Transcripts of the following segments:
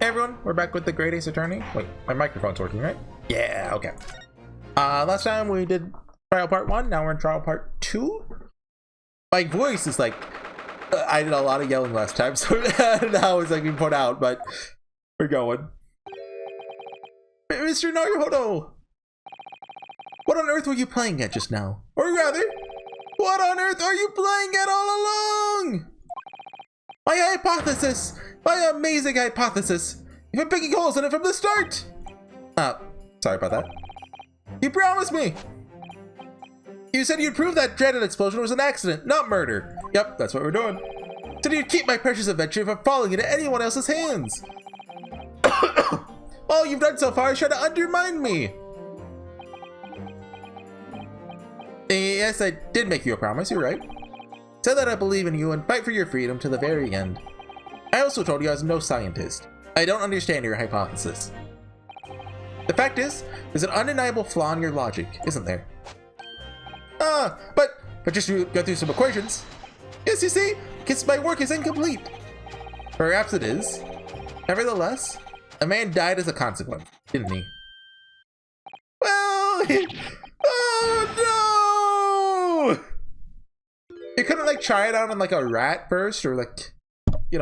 Hey everyone, we're back with the Great Ace Attorney. Wait, my microphone's working, right? Yeah, okay. Last time we did trial part 1, now we're in trial part 2. My voice is like, I did a lot of yelling last time, so now it's like being put out, but we're going. Mr. Naruhodo! What on earth were you playing at just now? Or rather, what on earth are you playing at all along? My hypothesis! My amazing hypothesis! You've been picking holes in it from the start! Sorry about that. You promised me! You said you'd prove that dreaded explosion was an accident, not murder. Yep, that's what we're doing. Said you'd keep my precious adventure from falling into anyone else's hands. All you've done so far is try to undermine me. Yes, I did make you a promise, you're right. Said that I believe in you and fight for your freedom to the very end. I also told you I was no scientist. I don't understand your hypothesis. The fact is, there's an undeniable flaw in your logic, isn't there? But just to go through some equations. Yes, you see, because my work is incomplete. Perhaps it is. Nevertheless, a man died as a consequence, didn't he? Well, oh no! You couldn't like try it out on like a rat first, or like, an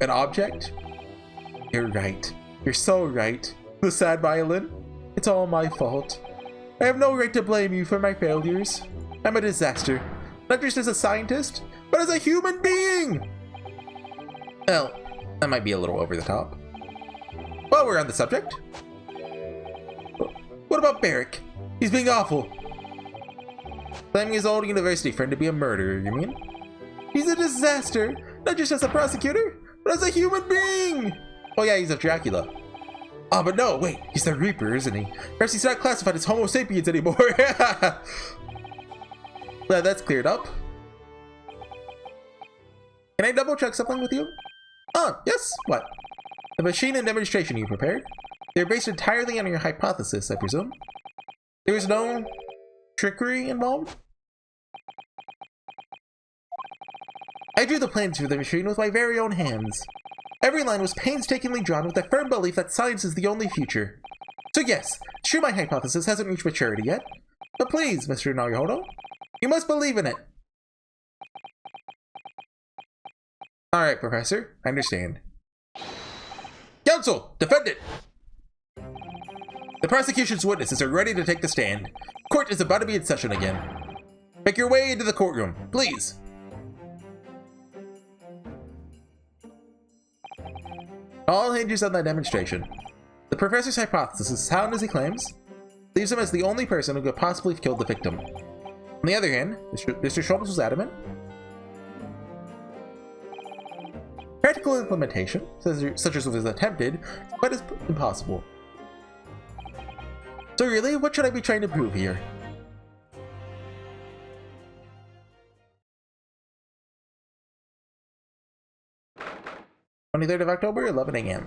object? You're right. You're so right. The sad violin. It's all my fault. I have no right to blame you for my failures. I'm a disaster. Not just as a scientist, but as a human being! Well, that might be a little over the top. While we're on the subject, what about Barrick? He's being awful. Claiming his old university friend to be a murderer, you mean? He's a disaster, not just as a prosecutor, but as a human being! Oh yeah, he's a Dracula. Oh, but no, wait, he's the Reaper, isn't he? Perhaps he's not classified as Homo sapiens anymore. Glad that's cleared up. Can I double check something with you? Yes, what? The machine and demonstration you prepared? They're based entirely on your hypothesis, I presume? There was no trickery involved? I drew the plans for the machine with my very own hands. Every line was painstakingly drawn with a firm belief that science is the only future. So yes, it's true my hypothesis hasn't reached maturity yet. But please, Mr. Naruhodo, you must believe in it. Alright, Professor, I understand. Counsel, defend it! The prosecution's witnesses are ready to take the stand. Court is about to be in session again. Make your way into the courtroom, please. All hinges on that demonstration. The professor's hypothesis is sound as he claims, leaves him as the only person who could possibly have killed the victim. On the other hand, Mr. Schultz was adamant. Practical implementation, such as was attempted, but is impossible. So really, what should I be trying to prove here? 23rd of October, 11 a.m.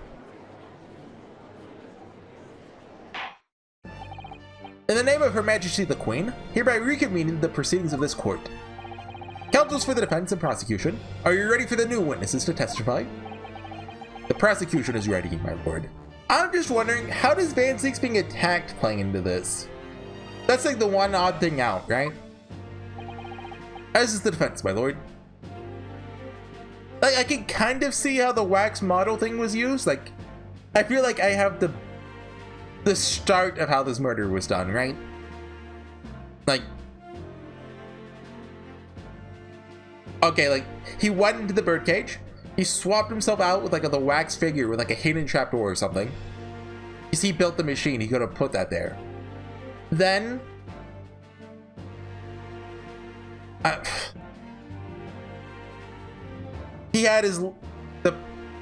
In the name of Her Majesty the Queen, hereby reconvening the proceedings of this court. Counsels for the defense and prosecution, are you ready for the new witnesses to testify? The prosecution is ready, my lord. I'm just wondering, how does Van Zieks being attacked playing into this? That's like the one odd thing out, right? As is the defense, my lord. Like, I can kind of see how the wax model thing was used. Like, I feel like I have the start of how this murder was done, right? Like, okay, like, he went into the birdcage. He swapped himself out with like the wax figure with like a hidden trapdoor or something. You see, he built the machine. He could have put that there. Then, he had the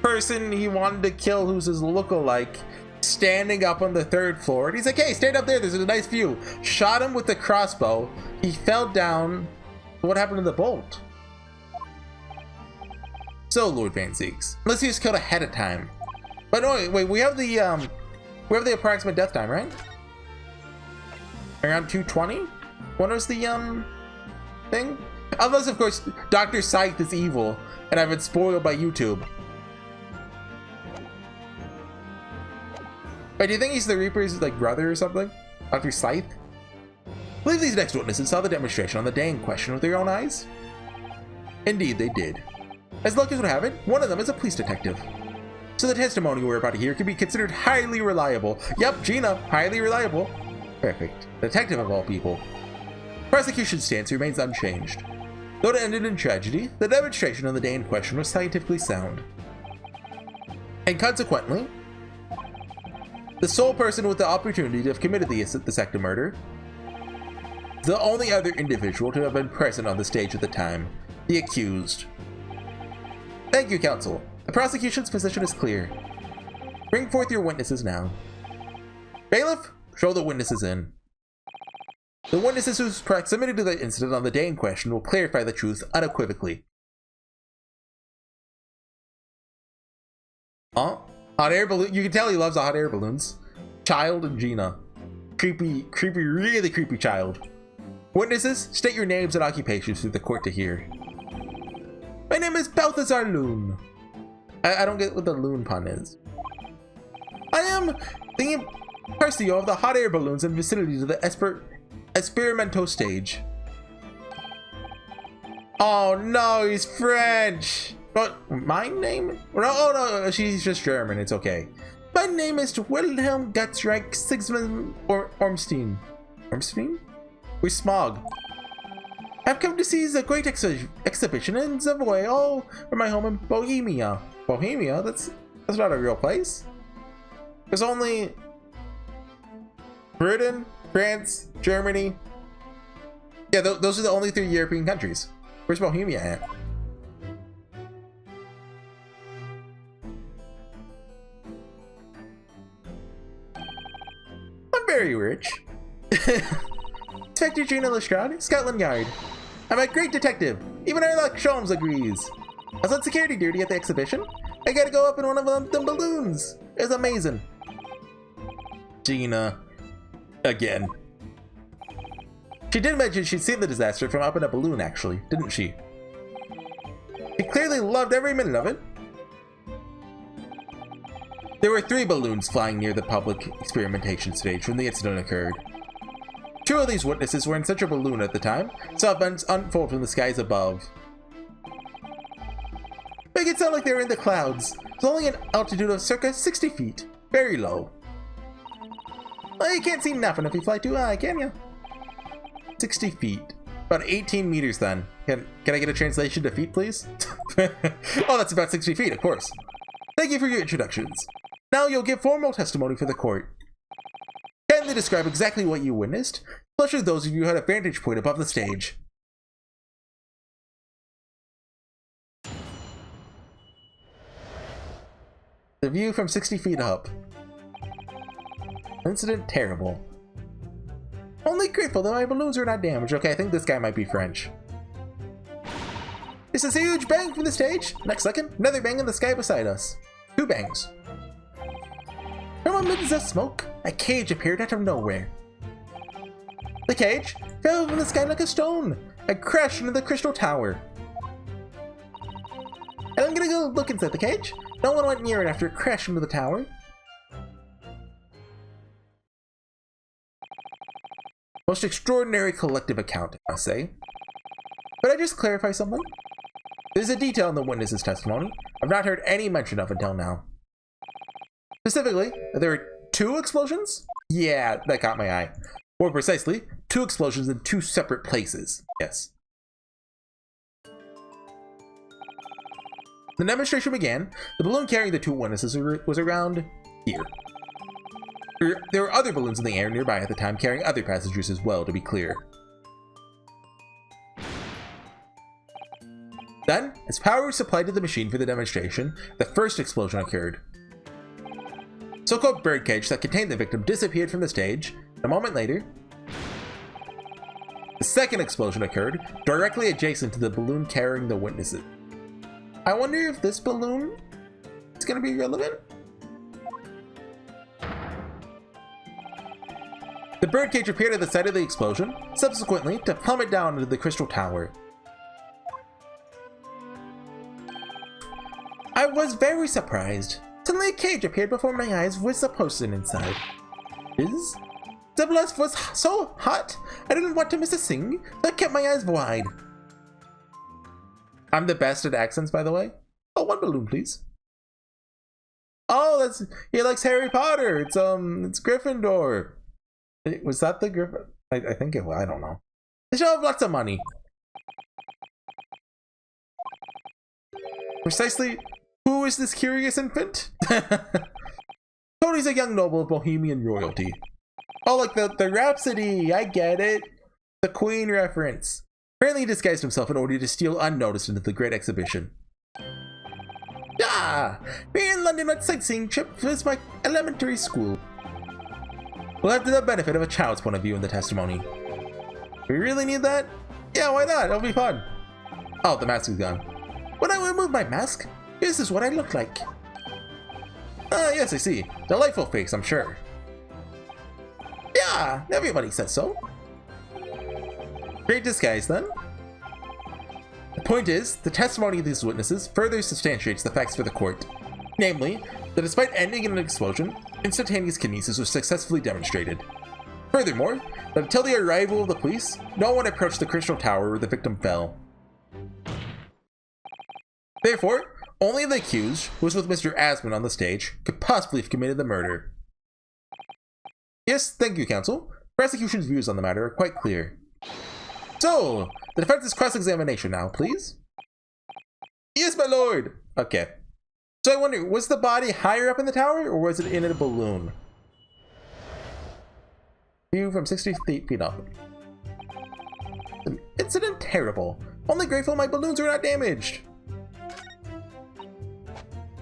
person he wanted to kill, who's his lookalike, standing up on the 3rd floor. And he's like, hey, stand up there. There's a nice view. Shot him with the crossbow. He fell down. What happened to the bolt? So, Lord Van Zieks, unless he was killed ahead of time. But no, wait, we have the approximate death time, right? Around 2:20? When was the thing? Unless, of course, Dr. Scythe is evil and I've been spoiled by YouTube. Wait, do you think he's the Reaper's like brother or something? Dr. Scythe? I believe these next witnesses saw the demonstration on the day in question with their own eyes. Indeed, they did. As luck would have it, one of them is a police detective. So the testimony we're about to hear can be considered highly reliable. Yep, Gina, highly reliable. Perfect. Detective of all people. Prosecution's stance remains unchanged. Though it ended in tragedy, the demonstration on the day in question was scientifically sound. And consequently, the sole person with the opportunity to have committed the act of murder, the only other individual to have been present on the stage at the time, the accused. Thank you, counsel. The prosecution's position is clear. Bring forth your witnesses now. Bailiff, show the witnesses in. The witnesses whose proximity to the incident on the day in question will clarify the truth unequivocally. Huh? Hot air balloon? You can tell he loves hot air balloons. Child and Gina. Creepy, really creepy child. Witnesses, state your names and occupations through the court to hear. My name is Balthazar Loon. I don't get what the loon pun is. I am the Impresario of the hot air balloons in vicinity to the Experimento stage. Oh no, he's French. But my name? Oh no, she's just German. It's okay. My name is Wilhelm Gutzreich Sigmund Ormstein. Ormstein? With Smog. I've come to see the great exhibition in Savoy, all from my home in Bohemia. Bohemia? That's not a real place. There's only Britain, France, Germany. Yeah, those are the only 3 European countries. Where's Bohemia at? I'm very rich. Inspector Gina Lestrade, Scotland Yard. I'm a great detective. Even Sherlock Holmes agrees. I was on security duty at the exhibition. I gotta go up in one of them balloons. It was amazing. Gina. Again. She did mention she'd seen the disaster from up in a balloon, actually, didn't she? She clearly loved every minute of it. There were 3 balloons flying near the public experimentation stage when the incident occurred. 2 of these witnesses were in such a balloon at the time, saw events unfold from the skies above. Make it sound like they were in the clouds. It's only an altitude of circa 60 feet. Very low. Well, you can't see nothing if you fly too high, can you? 60 feet. About 18 meters then. Can I get a translation to feet, please? Oh, that's about 60 feet, of course. Thank you for your introductions. Now you'll give formal testimony for the court. Kindly describe exactly what you witnessed, especially those of you who had a vantage point above the stage. The view from 60 feet up. Incident terrible. Only grateful that my balloons are not damaged. Okay, I think this guy might be French. This is a huge bang from the stage. Next second, another bang in the sky beside us. 2 bangs. From amidst the smoke, a cage appeared out of nowhere. The cage fell from the sky like a stone and crashed into the crystal tower. And I'm gonna go look inside the cage. No one went near it after it crashed into the tower. Most extraordinary collective account, I must say. Could I just clarify something? There's a detail in the witness's testimony I've not heard any mention of until now. Specifically, there were 2 explosions? Yeah, that caught my eye. More precisely, 2 explosions in 2 separate places. Yes. The demonstration began. The balloon carrying the 2 witnesses was around here. There were other balloons in the air nearby at the time carrying other passengers as well, to be clear. Then, as power was supplied to the machine for the demonstration, the first explosion occurred. So-called birdcage that contained the victim disappeared from the stage, and a moment later, the second explosion occurred, directly adjacent to the balloon carrying the witnesses. I wonder if this balloon is going to be relevant? The birdcage appeared at the site of the explosion, subsequently to plummet down into the crystal tower. I was very surprised. Suddenly a cage appeared before my eyes with a person inside. The blast was so hot, I didn't want to miss a thing, so I kept my eyes wide. I'm the best at accents, by the way. Oh, one balloon, please. Oh, he likes Harry Potter. It's Gryffindor. Was that the Griffin? I think it was. I don't know. They should have lots of money. Precisely, who is this curious infant? Cody's a young noble of Bohemian royalty. Oh, like the Rhapsody. I get it. The Queen reference. Apparently he disguised himself in order to steal unnoticed into the Great Exhibition. Being in London on a sightseeing trip was my elementary school. We'll have the benefit of a child's point of view in the testimony. We really need that? Yeah, why not? It'll be fun. Oh, the mask is gone. When I remove my mask, this is what I look like. Yes, I see. Delightful face, I'm sure. Yeah, everybody says so. Great disguise, then. The point is, the testimony of these witnesses further substantiates the facts for the court. Namely, that despite ending in an explosion, instantaneous kinesis was successfully demonstrated. Furthermore, that until the arrival of the police, no one approached the crystal tower where the victim fell. Therefore, only the accused, who was with Mr. Asmund on the stage, could possibly have committed the murder. Yes, thank you, counsel. Prosecution's views on the matter are quite clear. So, the defense's cross-examination now, please. Yes, my lord. Okay. So I wonder, was the body higher up in the tower, or was it in a balloon? View from 60 feet up. An incident terrible. Only grateful my balloons were not damaged.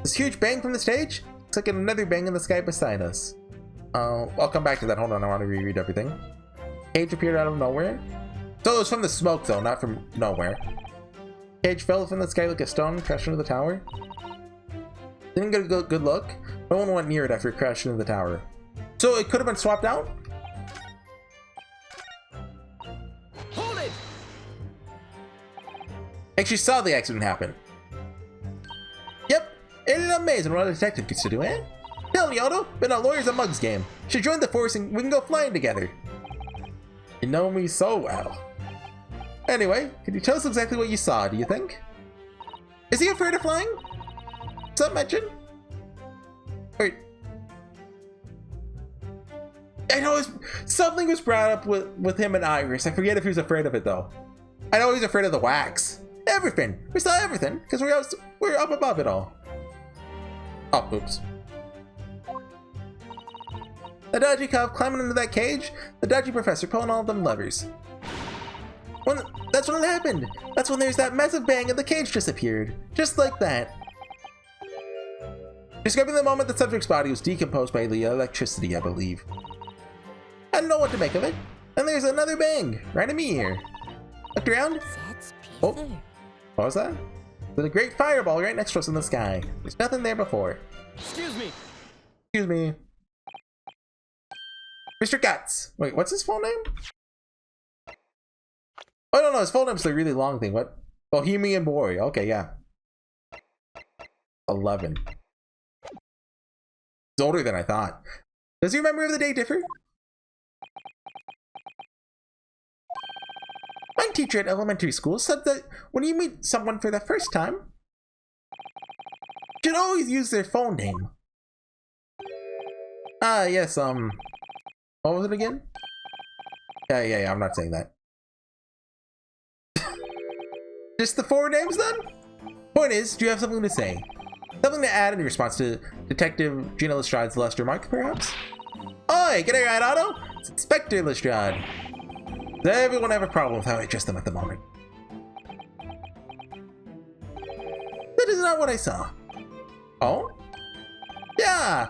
This huge bang from the stage? Looks like another bang in the sky beside us. I'll come back to that. Hold on, I want to reread everything. Cage appeared out of nowhere. So it was from the smoke, though, not from nowhere. Cage fell from the sky like a stone, crashed into the tower. Didn't get a good look. No one went near it after it crashed into the tower. So it could have been swapped out? Hold it! Actually saw the accident happen. Yep, it's amazing what a detective gets to do, eh? Tell me, Otto, been a lawyer's a mug's game. Should join the force and we can go flying together. You know me so well. Anyway, can you tell us exactly what you saw, do you think? Is he afraid of flying? Something mentioned? Wait. I know something was brought up with him and Iris. I forget if he was afraid of it, though. I know he's afraid of the wax. Everything. We saw everything, because we're up above it all. Oh, oops. The dodgy cop climbing into that cage, the dodgy professor pulling all of them levers. That's when it happened. That's when there's that massive bang and the cage disappeared. Just like that. Describing the moment the subject's body was decomposed by the electricity, I believe. I don't know what to make of it. And there's another bang, right in me here. Looked around. Oh, what was that? There's a great fireball right next to us in the sky. There's nothing there before. Excuse me. Excuse me. Mr. Guts. Wait, what's his full name? Oh, no, his full name's the really long thing. What? Bohemian Boy. Okay, yeah. 11. He's older than I thought. Does your memory of the day differ? My teacher at elementary school said that when you meet someone for the first time, you should always use their phone name. Yes, what was it again? Yeah, I'm not saying that. Just the 4 names then? Point is, do you have something to say? Something to add in response to Detective Gina Lestrade's last remark, perhaps? Oi, get it right, Otto? It's Inspector Lestrade. Does everyone have a problem with how I address them at the moment? That is not what I saw. Oh? Yeah!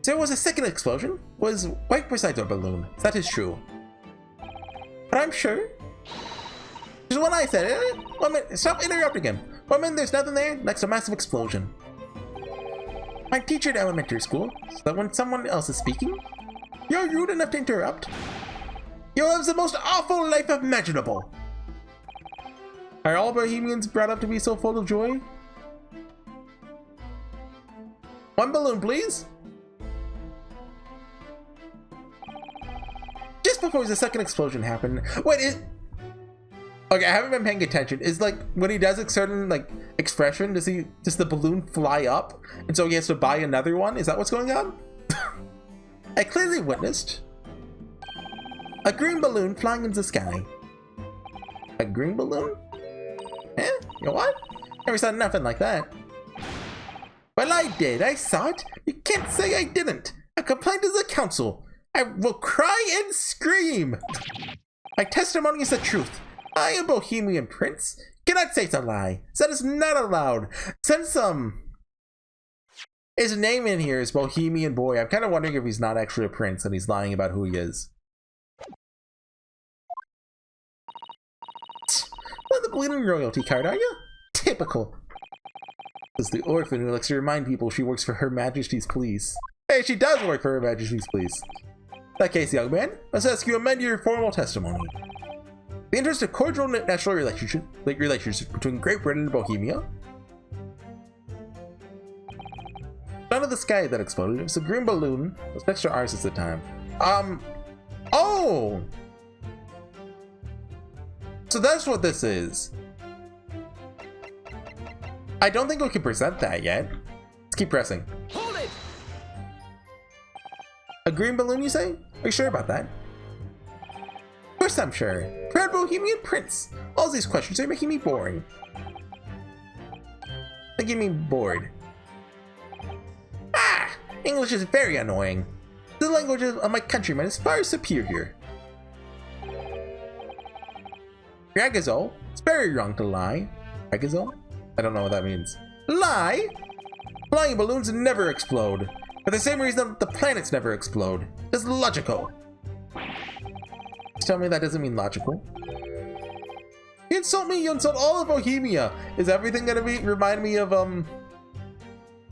There was a second explosion. Was right beside our balloon. That is true. But I'm sure. Just when I said it. 1 minute. Stop interrupting him. 1 minute, there's nothing there. Next, a massive explosion. My teacher at elementary school said that when someone else is speaking, you're rude enough to interrupt. You live the most awful life imaginable. Are all Bohemians brought up to be so full of joy? One balloon, please. Just before the second explosion happened. Wait, okay, I haven't been paying attention. Is like when he does a certain like expression, does the balloon fly up, and so he has to buy another one? Is that what's going on? I clearly witnessed a green balloon flying into the sky. A green balloon? Eh? You know what? Never saw nothing like that. Well, I did. I saw it. You can't say I didn't. A complaint is a council. I will cry and scream. My testimony is the truth. I am Bohemian Prince. Cannot say it's a lie. That is not allowed. Since his name in here is Bohemian Boy, I'm kind of wondering if he's not actually a prince and he's lying about who he is. Well, the bleeding royalty card, are you? Typical. This is the orphan who likes to remind people she works for Her Majesty's police. Hey, she does work for Her Majesty's police. In that case, young man, let's ask you to amend your formal testimony. The interest of cordial national relations between Great Britain and Bohemia. None of the sky that exploded. It was a green balloon. It was next to ours at the time. Oh! So that's what this is. I don't think we can present that yet. Let's keep pressing. Hold it! A green balloon, you say? Are you sure about that? Of course I'm sure. Proud Bohemian Prince. All these questions are making me boring. Making me bored. Ah! English is very annoying. The language of my countrymen is far superior. Ragazol, it's very wrong to lie. Ragazol? I don't know what that means. Lie? Flying balloons never explode. For the same reason that the planets never explode. It's logical. Just tell me that doesn't mean logical. You insult me, you insult all of Bohemia. Is everything gonna remind me of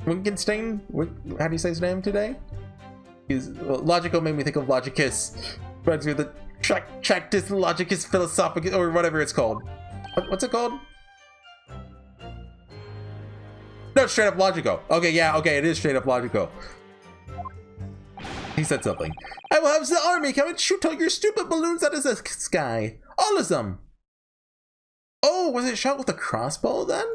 Wittgenstein? How do you say his name today? Well, logical made me think of Logicus. But through the Tractus Logicus Philosophicus, or whatever it's called. What's it called? No, it's straight up Logico. Okay, yeah, okay, it is straight up Logico. He said something. I will have the army come and shoot all your stupid balloons out of the sky. All of them. Oh, was it shot with a crossbow then?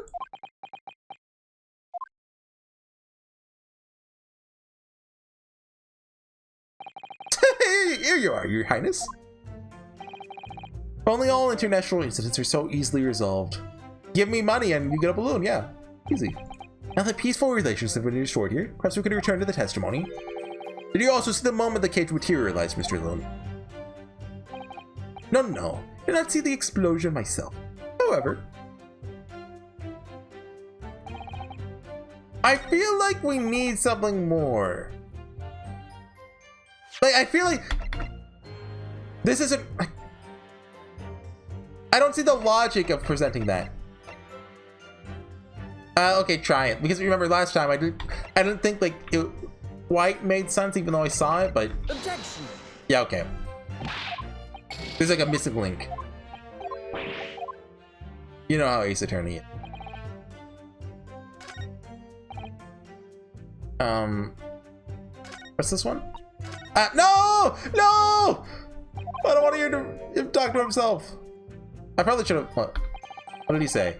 Here you are, Your Highness. If only all international incidents are so easily resolved. Give me money and you get a balloon, yeah. Easy. Now that peaceful relations have been restored here, perhaps we could return to the testimony. Did you also see the moment the cage materialized, Mr. Loon? No. I did not see the explosion myself. However, I feel like we need something more. Like, I feel like this isn't... I don't see the logic of presenting that. Okay, try it. Because remember last time I didn't think like it quite made sense even though I saw it, but... Objection! Yeah, okay. There's like a missing link. You know how Ace Attorney is. What's this one? No! No! I don't want to hear him talk to himself. I probably should have... What did he say?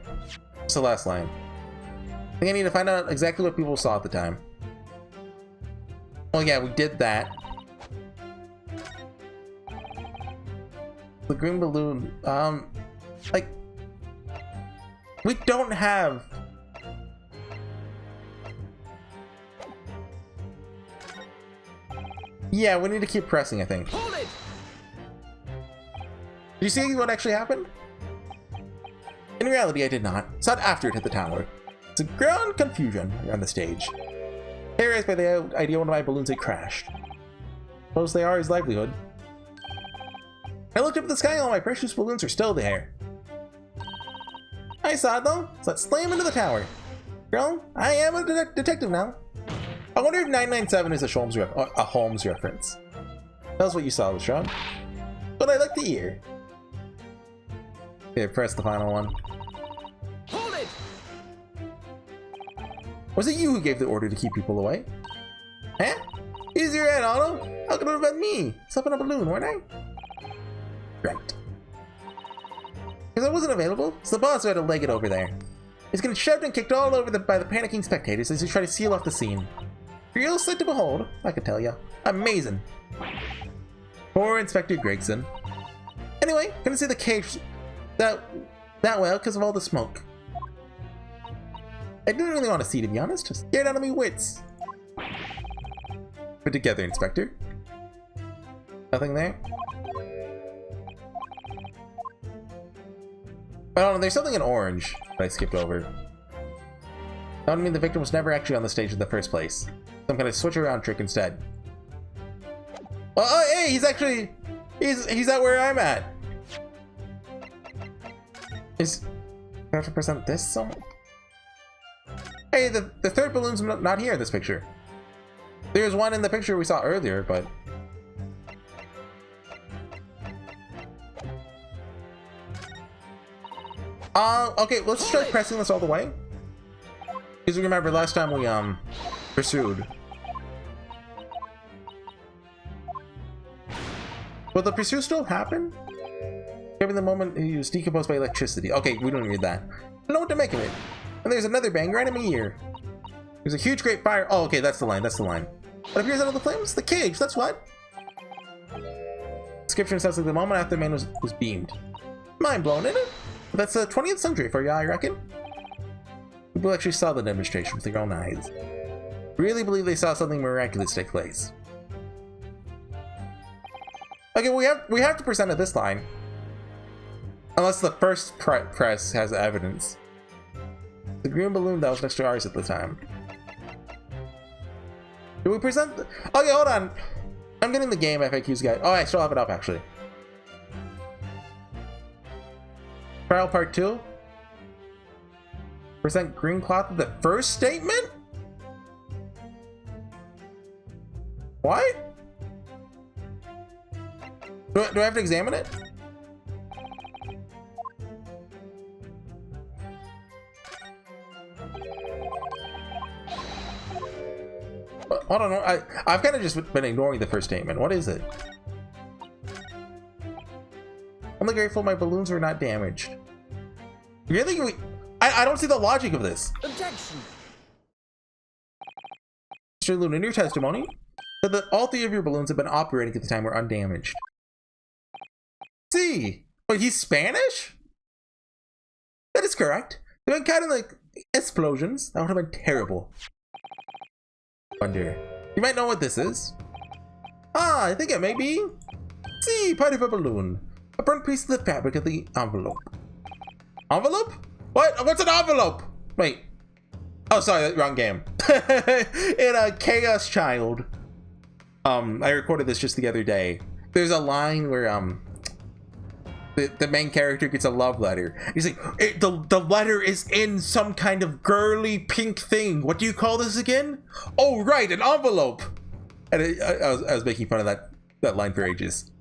What's the last line? I think I need to find out exactly what people saw at the time. Oh yeah, we did that. The green balloon, like, we don't have... Yeah, we need to keep pressing, I think. Hold it! Did you see what actually happened? In reality, I did not. Saw it after it hit the tower. It's a ground confusion on the stage. Terrorized by the idea one of my balloons had crashed. Close they are his livelihood. I looked up at the sky and all my precious balloons are still there. I saw it though, so let's slam into the tower. Girl, I am a detective now. I wonder if 997 is a Holmes reference. Tell us what you saw, Sean. But I like to hear. Okay, press the final one. Hold it! Was it you who gave the order to keep people away? Huh? Use your head, Otto. How could it have been me? Stuffing a balloon, weren't I? Right. Because I wasn't available, so the boss had to leg it over there. He's getting shoved and kicked all over by the panicking spectators as he tried to seal off the scene. Real sight to behold, I can tell ya. Amazing. Poor Inspector Gregson. Anyway, couldn't see the cage that well because of all the smoke. I didn't really want to see, to be honest. Just scared out of me wits. Put together, Inspector. Nothing there? Oh, there's something in orange that I skipped over. That would mean the victim was never actually on the stage in the first place. Some kind of switch around trick instead. Oh, hey, he's actually... He's at where I'm at. Is... I have to present this somewhere? Hey, the third balloon's not here in this picture. There's one in the picture we saw earlier, but... Okay, let's try pressing this all the way. Because we remember last time we, pursued. Will the pursuit still happen? Given the moment he was decomposed by electricity. Okay, we don't need that. I don't know what to make of it. And there's another bang right in my ear. There's a huge great fire. Oh, okay, that's the line, that's the line. What appears out of the flames? The cage, that's what. Description sounds like the moment after the man was beamed. Mind blown, isn't it? But that's the 20th century for you, I reckon. People actually saw the demonstration with their own eyes. Really believe they saw something miraculous take place. Okay, we have to present at this line. Unless the first press has evidence. The green balloon that was next to ours at the time. Do we present? Okay, hold on. I'm getting the game FAQs guide. Oh, I still have it up actually. Trial part 2. Present green cloth at the first statement? What? Do I have to examine it? I don't know. I've kind of just been ignoring the first statement. What is it? I'm grateful my balloons were not damaged. Really? I don't see the logic of this. Objection. Mr. Luna, in your testimony, said that all 3 of your balloons have been operating at the time were undamaged. See? Wait, he's Spanish? That is correct. They've been kind of like explosions. That would have been terrible. Wonder. You might know what this is. Ah, I think it may be. See, part of a balloon. A burnt piece of the fabric of the envelope. Envelope? What? What's an envelope? Wait. Oh, sorry, wrong game. In a Chaos Child. I recorded this just the other day. There's a line where the main character gets a love letter. He's like, the letter is in some kind of girly pink thing. What do you call this again? Oh, right, an envelope. And I was making fun of that line for ages.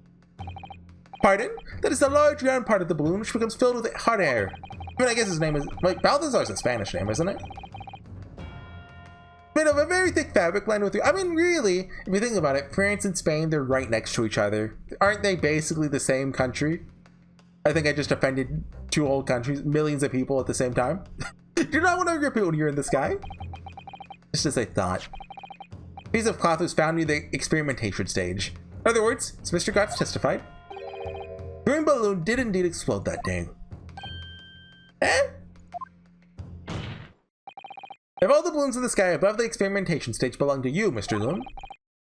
Pardon? That is the large round part of the balloon which becomes filled with hot air. I mean, I guess his name is... Like, Balthazar is a Spanish name, isn't it? Made of a very thick fabric lined with... I mean, really, if you think about it, France and Spain, they're right next to each other. Aren't they basically the same country? I think I just offended 2 whole countries, millions of people at the same time. Do you not want to grip it when you're in the sky? Just as I thought. A piece of cloth was found near the experimentation stage. In other words, as Mr. Gotts testified, the green balloon did indeed explode that day. Eh? If all the balloons in the sky above the experimentation stage belong to you, Mr. Loon,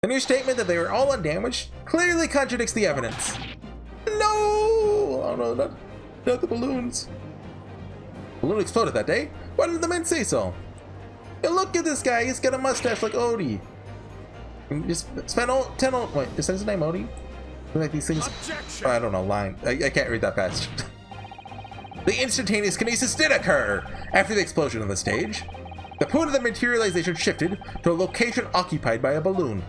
then your statement that they were all undamaged clearly contradicts the evidence. No! Oh no, not the balloons. The balloon exploded that day. Why didn't the men say so? Hey, look at this guy. He's got a mustache like Odie. And just spent all 10 old... Wait, is his name Odie? Like these things... Objection. I don't know, lying. I can't read that fast. The instantaneous kinesis did occur after the explosion on the stage. The point of the materialization shifted to a location occupied by a balloon.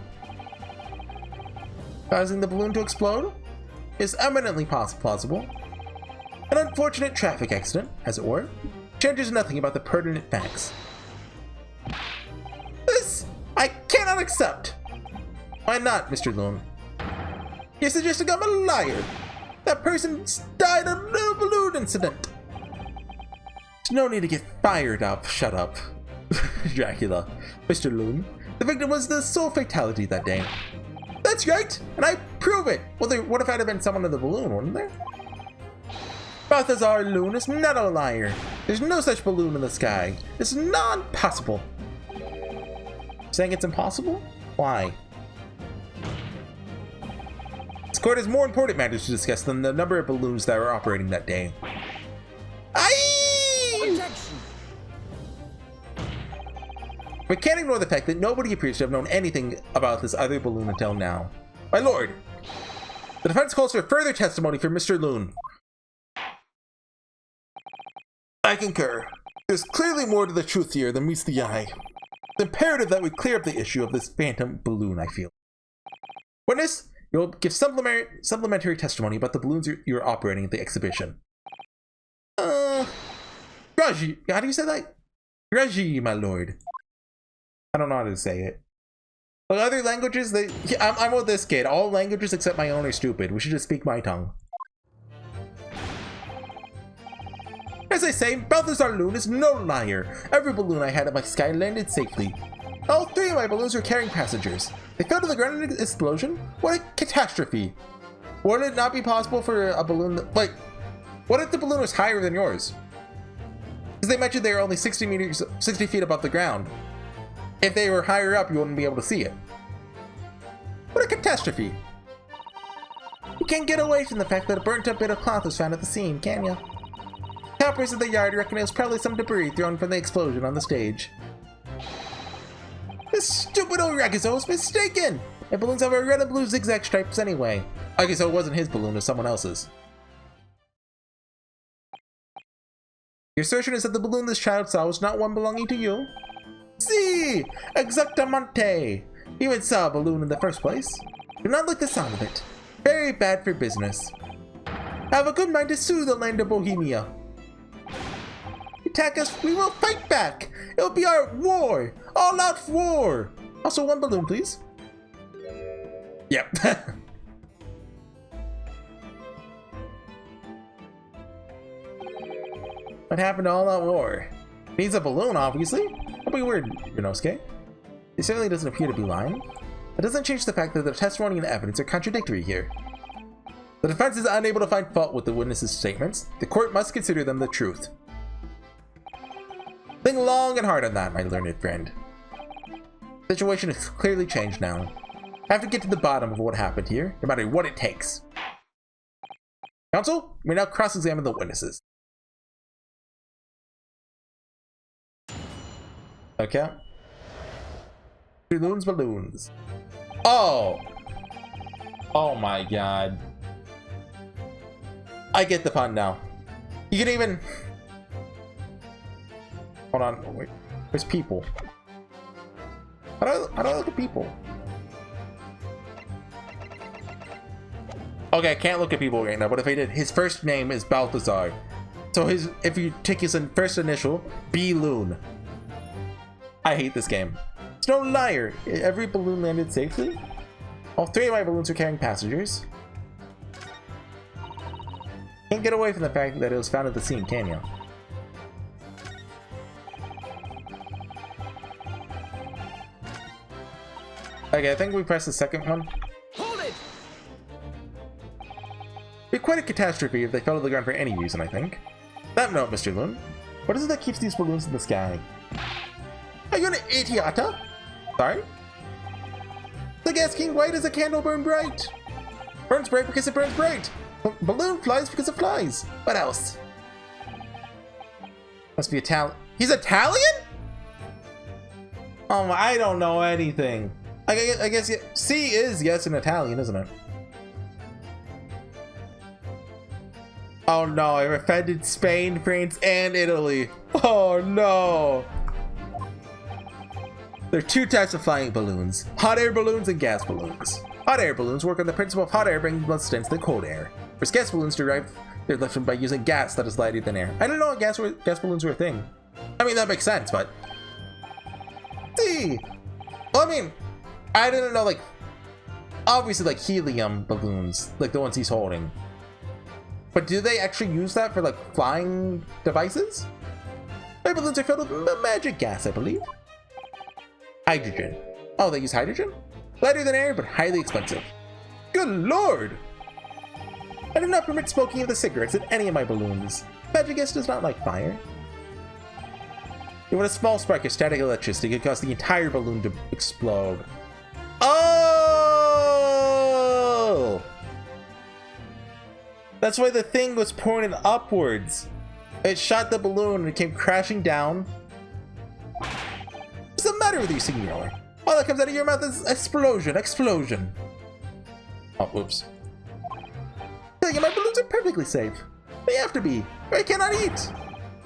Causing the balloon to explode is eminently plausible. An unfortunate traffic accident, as it were, changes nothing about the pertinent facts. accept. Why not, Mr. Loon? You're suggesting I'm a liar. That person died in a little balloon incident. There's no need to get fired up. Shut up. Dracula. Mr. Loon. The victim was the sole fatality that day. That's right, and I prove it. Well, there would have had to been someone in the balloon, wouldn't there? Balthazar Loon is not a liar. There's no such balloon in the sky. It's non-possible. Saying it's impossible? Why? This court has more important matters to discuss than the number of balloons that were operating that day. We can't ignore the fact that nobody appears to have known anything about this other balloon until now. My lord, the defense calls for further testimony from Mr. Loon. I concur. There's clearly more to the truth here than meets the eye. It's imperative that we clear up the issue of this phantom balloon, I feel. Witness, you'll give supplementary testimony about the balloons you're operating at the exhibition. Raji, how do you say that? Raji, my lord. I don't know how to say it. But other languages, I'm with this kid. All languages except my own are stupid. We should just speak my tongue. As I say, Balthazar Loon is no liar. Every balloon I had at my sky landed safely. All 3 of my balloons were carrying passengers. They fell to the ground in an explosion? What a catastrophe. Would it not be possible for a balloon that, like, what if the balloon was higher than yours? Because they mentioned they were only 60 feet above the ground. If they were higher up, you wouldn't be able to see it. What a catastrophe. You can't get away from the fact that a burnt up bit of cloth was found at the scene, can you? Coppers at the yard reckon it was probably some debris thrown from the explosion on the stage. This stupid old Raguzo was mistaken! My balloons have a red and blue zigzag stripes anyway. I guess it wasn't his balloon, it was someone else's. Your assertion is that the balloon this child saw was not one belonging to you? Si! Exactamente! You even saw a balloon in the first place. Do not like the sound of it. Very bad for business. Have a good mind to sue the land of Bohemia. Attack us, we will fight back! It will be our war! All-out war! Also, 1 balloon, please. Yep. What happened to all-out war? Needs a balloon, obviously. That'll be weird, Yonosuke. He certainly doesn't appear to be lying. That doesn't change the fact that the testimony and evidence are contradictory here. The defense is unable to find fault with the witnesses' statements. The court must consider them the truth. Think long and hard on that, my learned friend. The situation has clearly changed now. I have to get to the bottom of what happened here, no matter what it takes. Counsel, we now cross-examine the witnesses. Okay. Balloons. Oh! Oh my god. I get the pun now. You can even... Hold on, wait. There's people. How do I look at people? Okay, I can't look at people right now, but if I did, his first name is Balthazar. So if you take his first initial, B-Loon. I hate this game. It's no liar. Every balloon landed safely. All 3 of my balloons are carrying passengers. Can't get away from the fact that it was found at the scene, can you? Okay, I think we pressed the second one. Hold it! It'd be quite a catastrophe if they fell to the ground for any reason, I think. That note, Mr. Loon. What is it that keeps these balloons in the sky? Are you an idiota? Sorry? The gas king white as a candle burn bright. Burns bright because it burns bright. Balloon flies because it flies. What else? Must be Italian. He's Italian? Oh, I don't know anything. I guess C is yes in Italian, isn't it? Oh no, I've offended Spain, France, and Italy. Oh no. There are 2 types of flying balloons, hot air balloons and gas balloons. Hot air balloons work on the principle of hot air bringing blood to the cold air, whereas gas balloons derive their lift by using gas that is lighter than air. I didn't know gas balloons were a thing. I mean, that makes sense, but... See! Well, I mean, I didn't know, like, obviously, like, helium balloons, like the ones he's holding. But do they actually use that for, like, flying devices? My balloons are filled with magic gas, I believe. Hydrogen. Oh, they use hydrogen? Lighter than air, but highly expensive. Good lord! I do not permit smoking of the cigarettes in any of my balloons. Magic gas does not like fire. When a small spark of static electricity could cause the entire balloon to explode. Oh! That's why the thing was pointed upwards. It shot the balloon and it came crashing down. What's the matter with you, Signor? All that comes out of your mouth is explosion, explosion. Oh, oops. My balloons are perfectly safe. They have to be, or I cannot eat.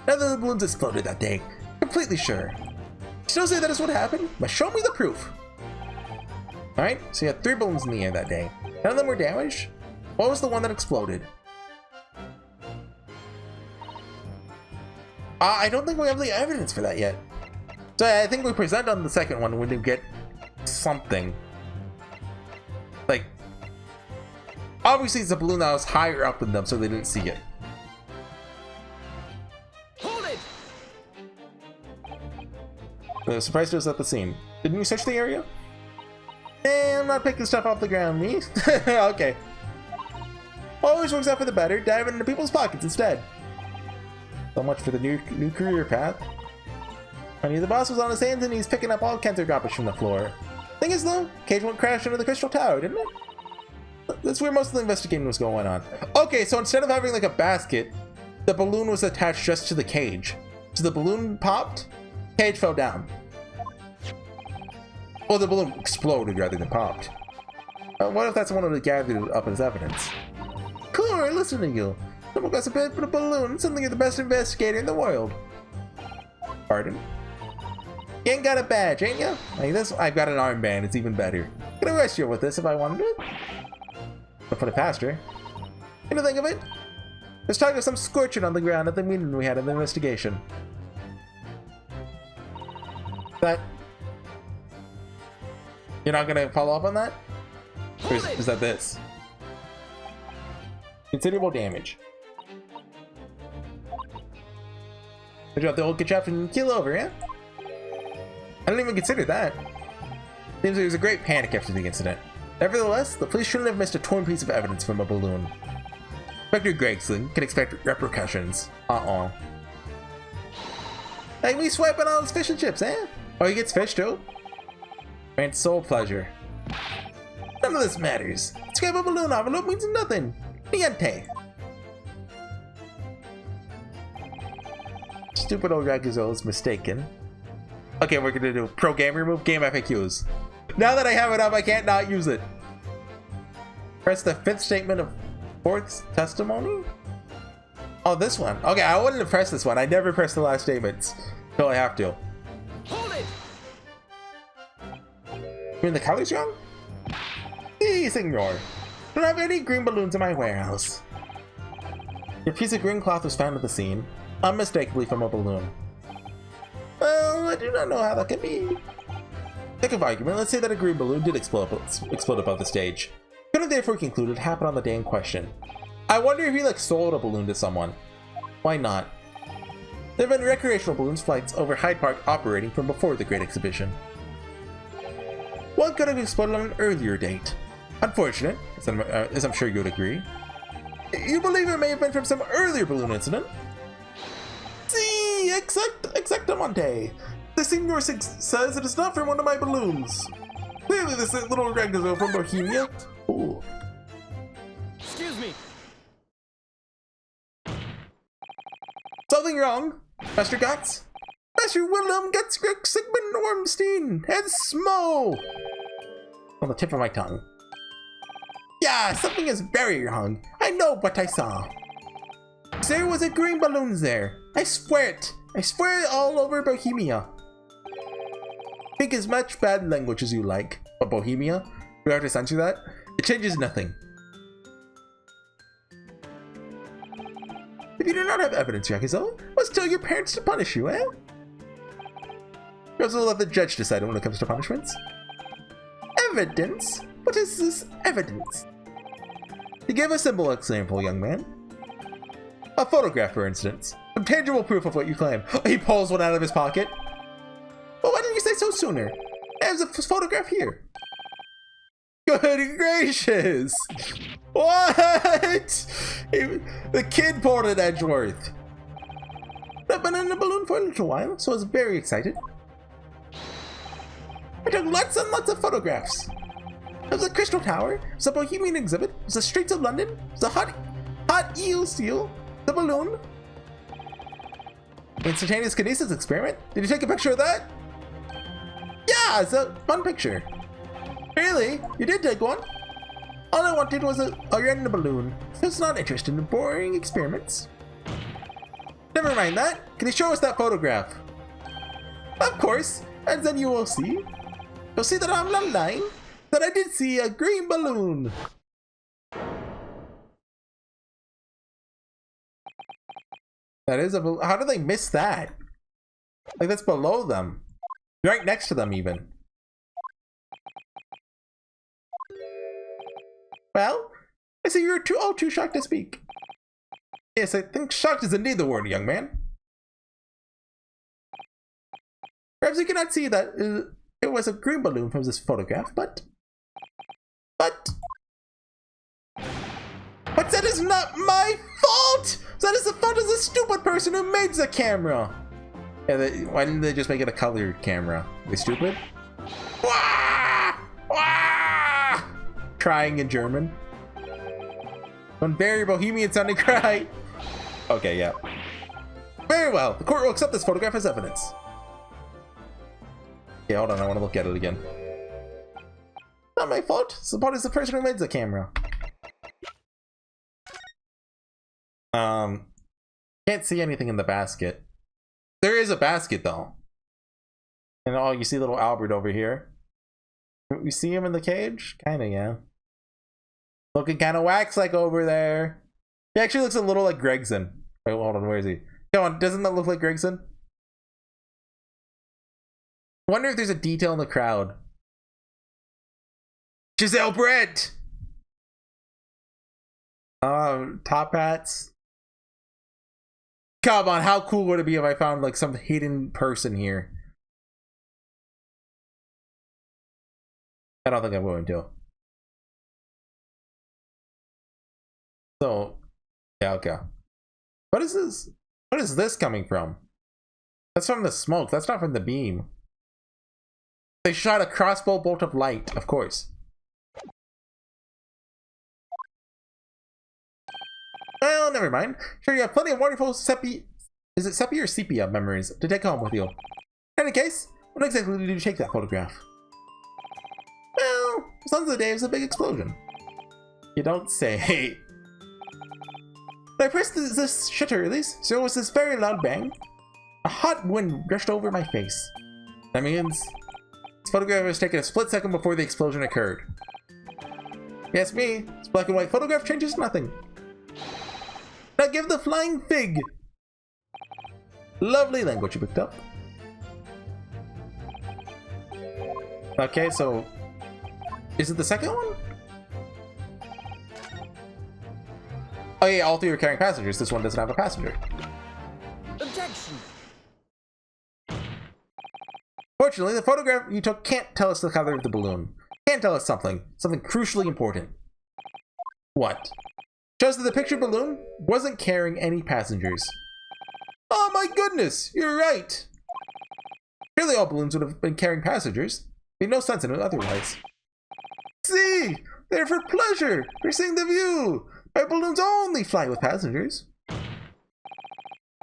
Now that the balloons exploded that day, completely sure. Still say that is what happened? But show me the proof. Alright, so you had 3 balloons in the air that day. None of them were damaged. What was the one that exploded? I don't think we have the evidence for that yet. So I think we present on the second one when we get something. Like, obviously it's a balloon that was higher up than them, so they didn't see it. Hold it! The surprise was at the scene. Didn't you search the area? I'm not picking stuff off the ground, me. Okay. Always works out for the better, diving into people's pockets instead. So much for the new career path. Honey, the boss was on his hands and he's picking up all kinds of garbage from the floor. Thing is though, Cage won't crash into the crystal tower, didn't it? That's where most of the investigating was going on. Okay, so instead of having like a basket, the balloon was attached just to the cage. So the balloon popped, Cage fell down. Well, the balloon exploded rather than popped. What if that's one of the gathered up as evidence? Cool, listen to you. Someone got a bit of a balloon, suddenly you're the best investigator in the world. Pardon? You ain't got a badge, ain't you? Like this, I've got an armband, it's even better. Could arrest you with this if I wanted to. But for the pastor. You know, think of it? There's talk of some scorching on the ground at the meeting we had in the investigation. That... You're not gonna follow up on that? Or is that this? Considerable damage. I dropped the old ketchup and keel over, yeah? I didn't even consider that. Seems there was a great panic after the incident. Nevertheless, the police shouldn't have missed a torn piece of evidence from a balloon. Inspector Gregson can expect repercussions. Like me swiping all his fish and chips, eh? Oh, he gets fish too? And sole pleasure. None of this matters. Scrap a balloon envelope means nothing. Niente. Stupid old Raguzo is mistaken. Okay, we're gonna do pro game, remove game FAQs. Now that I have it up, I can't not use it. Press the 5th statement of 4th testimony? Oh, this one. Okay, I wouldn't have pressed this one. I never press the last statements until I have to. Hold it! You mean the color's wrong? Hey, senor. Don't have any green balloons in my warehouse. Your piece of green cloth was found at the scene, unmistakably from a balloon. Well, I do not know how that can be. Sake of argument, let's say that a green balloon did explode above the stage. Could have therefore concluded it happened on the day in question. I wonder if he like sold a balloon to someone. Why not? There have been recreational balloons flights over Hyde Park operating from before the Great Exhibition. One could have exploded on an earlier date. Unfortunate, as I'm sure you would agree. You believe it may have been from some earlier balloon incident? See, exactamente. The senior says it is not from one of my balloons. Clearly this little Raguzo from Bohemia. Ooh. Excuse me. Something wrong, Master Gotts? Master Willem Getzgreg Sigmund Ormstein and Smo! On the tip of my tongue. Yeah, something is very wrong. I know what I saw. There was a green balloon there. I swear it. I swear it all over Bohemia. Speak as much bad language as you like, but Bohemia, we have to censor that. It changes nothing. If you do not have evidence, Yakuzo, must tell your parents to punish you, eh? You also let the judge decide when it comes to punishments. Evidence? What is this evidence? To give a simple example, young man. A photograph, for instance. Some tangible proof of what you claim. He pulls one out of his pocket. Well, why didn't you say so sooner? There's a photograph here. Good gracious! What? The kid pulled an Edgeworth. I've been in a balloon for a little while, so I was very excited. I took lots and lots of photographs. There was a Crystal Tower, there was a Bohemian exhibit, there was the streets of London, there was a hot eel seal, the balloon. Instantaneous kinesis experiment? Did you take a picture of that? Yeah, it's a fun picture. Really? You did take one? All I wanted was a ride in a balloon. I was not interested in boring experiments. Never mind that. Can you show us that photograph? Of course, and then you will see. You'll see that I'm not lying. That I did see a green balloon. That is a balloon. How do they miss that? Like, that's below them. Right next to them, even. Well, I see you're all too shocked to speak. Yes, I think shocked is indeed the word, young man. Perhaps you cannot see that it was a green balloon from this photograph, but that is not my fault! That is the fault of the stupid person who made the camera! Yeah, why didn't they just make it a colored camera? Are they stupid? Wah! Wah! Crying in German. One very bohemian sounding cry. Okay, yeah. Very well. The court will accept this photograph as evidence. Yeah, hold on. I want to look at it again. Not my fault. The fault is the person who made the camera. Can't see anything in the basket. There is a basket though. And oh, you see little Albert over here. You see him in the cage? Kinda, yeah. Looking kinda wax-like over there. He actually looks a little like Gregson. Wait, hold on, where is he? Come on, doesn't that look like Gregson? I wonder if there's a detail in the crowd. Giselle Brett! Top hats. Come on, how cool would it be if I found like some hidden person here? I don't think I'm going to. So, yeah, okay. What is this? What is this coming from? That's from the smoke. That's not from the beam. They shot a crossbow bolt of light, of course. Well, never mind. Sure, you have plenty of wonderful sepia or sepia memories to take home with you. In any case, when exactly did you take that photograph? Well, the Sons of the Day was a big explosion. You don't say. When I pressed this shutter release, there was this very loud bang. A hot wind rushed over my face. That means this photograph was taken a split second before the explosion occurred. Yes, me. This black and white photograph changes nothing. Now give the flying fig. Lovely language you picked up. Okay, so is it the second one? Oh yeah, all three are carrying passengers. This one doesn't have a passenger. Objection. Fortunately, the photograph you took can't tell us the color of the balloon. Can't tell us something crucially important. What? Shows that the picture balloon wasn't carrying any passengers. Oh my goodness, you're right. Surely all balloons would have been carrying passengers. Made no sense in it otherwise. See, they're for pleasure, for seeing the view. My balloons only fly with passengers.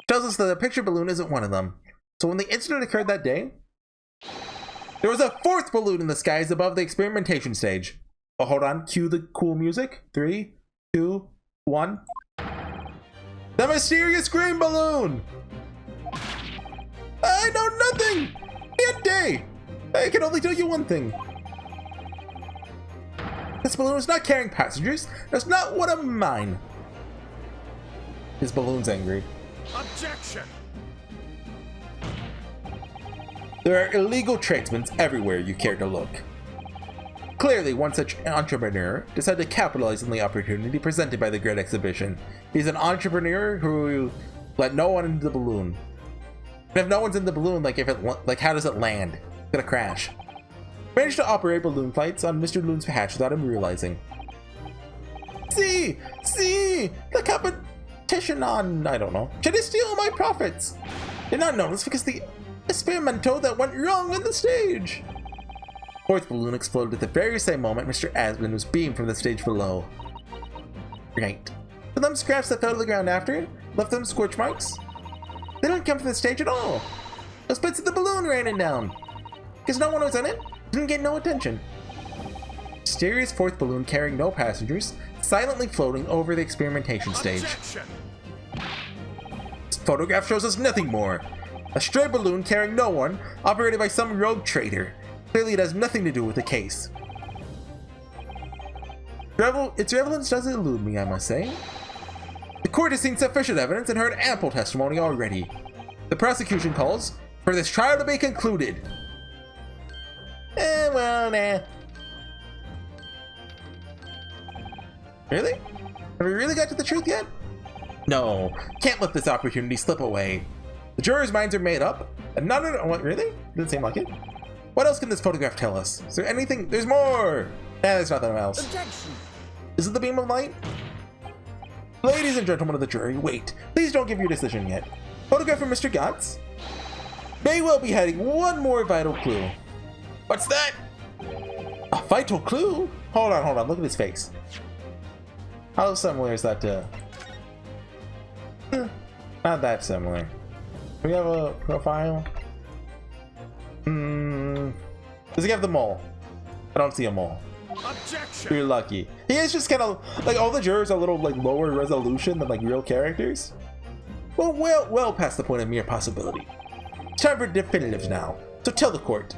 Tells us that the picture balloon isn't one of them. So when the incident occurred that day, there was a fourth balloon in the skies above the experimentation stage. Oh, hold on, cue the cool music. 3, 2, 1. The mysterious green balloon! I know nothing! Niente! I can only tell you one thing. This balloon is not carrying passengers. That's not one of mine. His balloon's angry. Objection! There are illegal tradesmen everywhere you care to look. Clearly, one such entrepreneur decided to capitalize on the opportunity presented by the great exhibition. He's an entrepreneur who let no one into the balloon. And if no one's in the balloon, how does it land? It's gonna crash. Managed to operate balloon flights on Mr. Loon's behalf without him realizing. See, the competition on, I don't know, trying to steal my profits. Did not notice because the experimento that went wrong on the stage. Fourth balloon exploded at the very same moment Mr. Asman was beamed from the stage below. Right. So them scraps that fell to the ground after it left them scorch marks? They don't come from the stage at all. Those bits of the balloon raining down. Because no one was in it, didn't get no attention. Mysterious fourth balloon carrying no passengers, silently floating over the experimentation stage. Objection. This photograph shows us nothing more. A stray balloon carrying no one, operated by some rogue traitor. Clearly it has nothing to do with the case. Its relevance doesn't elude me, I must say. The court has seen sufficient evidence and heard ample testimony already. The prosecution calls for this trial to be concluded. Well, nah. Really? Have we really got to the truth yet? No, can't let this opportunity slip away. The jurors' minds are made up, and none of it. What, really? Didn't seem like it. What else can this photograph tell us? Is there anything? There's more! There's nothing else. Objection. Is it the beam of light? Ladies and gentlemen of the jury, wait. Please don't give your decision yet. Photograph from Mr. Gotts may well be hiding one more vital clue. What's that? A vital clue? Hold on. Look at his face. How similar is that to... Not that similar. Do we have a profile? Does he have the mole? I don't see a mole. Objection. You're lucky. He is just kind of like all the jurors are a little like lower resolution than like real characters. Well past the point of mere possibility. It's time for definitives now. So tell the court.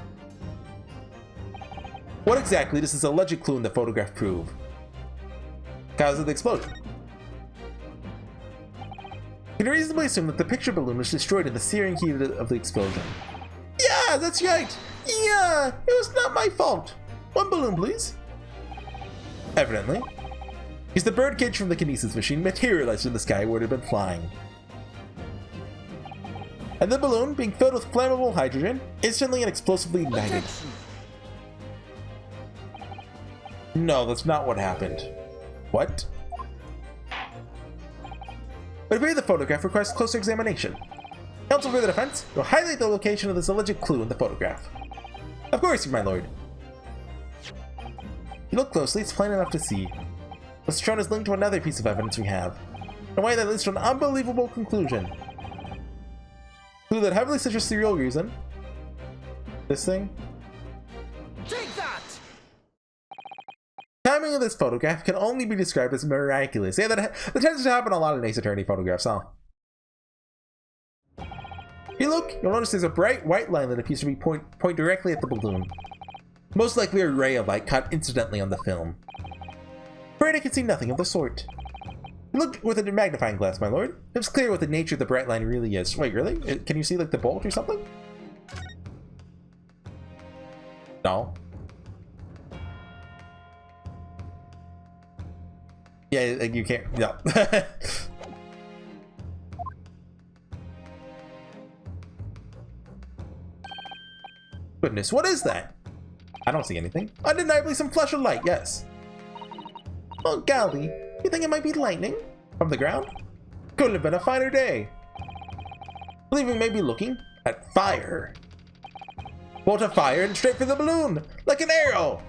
What exactly does this alleged clue in the photograph prove? Cause of the explosion. You can reasonably assume that the picture balloon was destroyed in the searing heat of the explosion. Yeah, that's right. Yeah, it was not my fault. One balloon, please. Evidently, because the birdcage from the kinesis machine materialized in the sky where it had been flying. And the balloon, being filled with flammable hydrogen, instantly and explosively ignited. Objection. No, that's not what happened. What? But apparently the photograph requires closer examination. Counsel for the defense will highlight the location of this alleged clue in the photograph. Of course, my lord. If you look closely, it's plain enough to see. What's shown is linked to another piece of evidence we have. In a way that leads to an unbelievable conclusion. Clue that heavily suggests the real reason. This thing. Take that. Timing of this photograph can only be described as miraculous. Yeah, that tends to happen in a lot of Ace Attorney photographs, huh? If you look, you'll notice there's a bright white line that appears to be point directly at the balloon. Most likely a ray of light caught incidentally on the film. Afraid I can see nothing of the sort. Look with a magnifying glass, my lord. It's clear what the nature of the bright line really is. Wait, really? Can you see like the bolt or something? No. Yeah, like you can't. No. Goodness, what is that? I don't see anything. Undeniably some flash of light, yes. Oh, golly. You think it might be lightning? From the ground? Couldn't have been a finer day. I believe we may be looking at fire. Bolt of fire and straight for the balloon, like an arrow.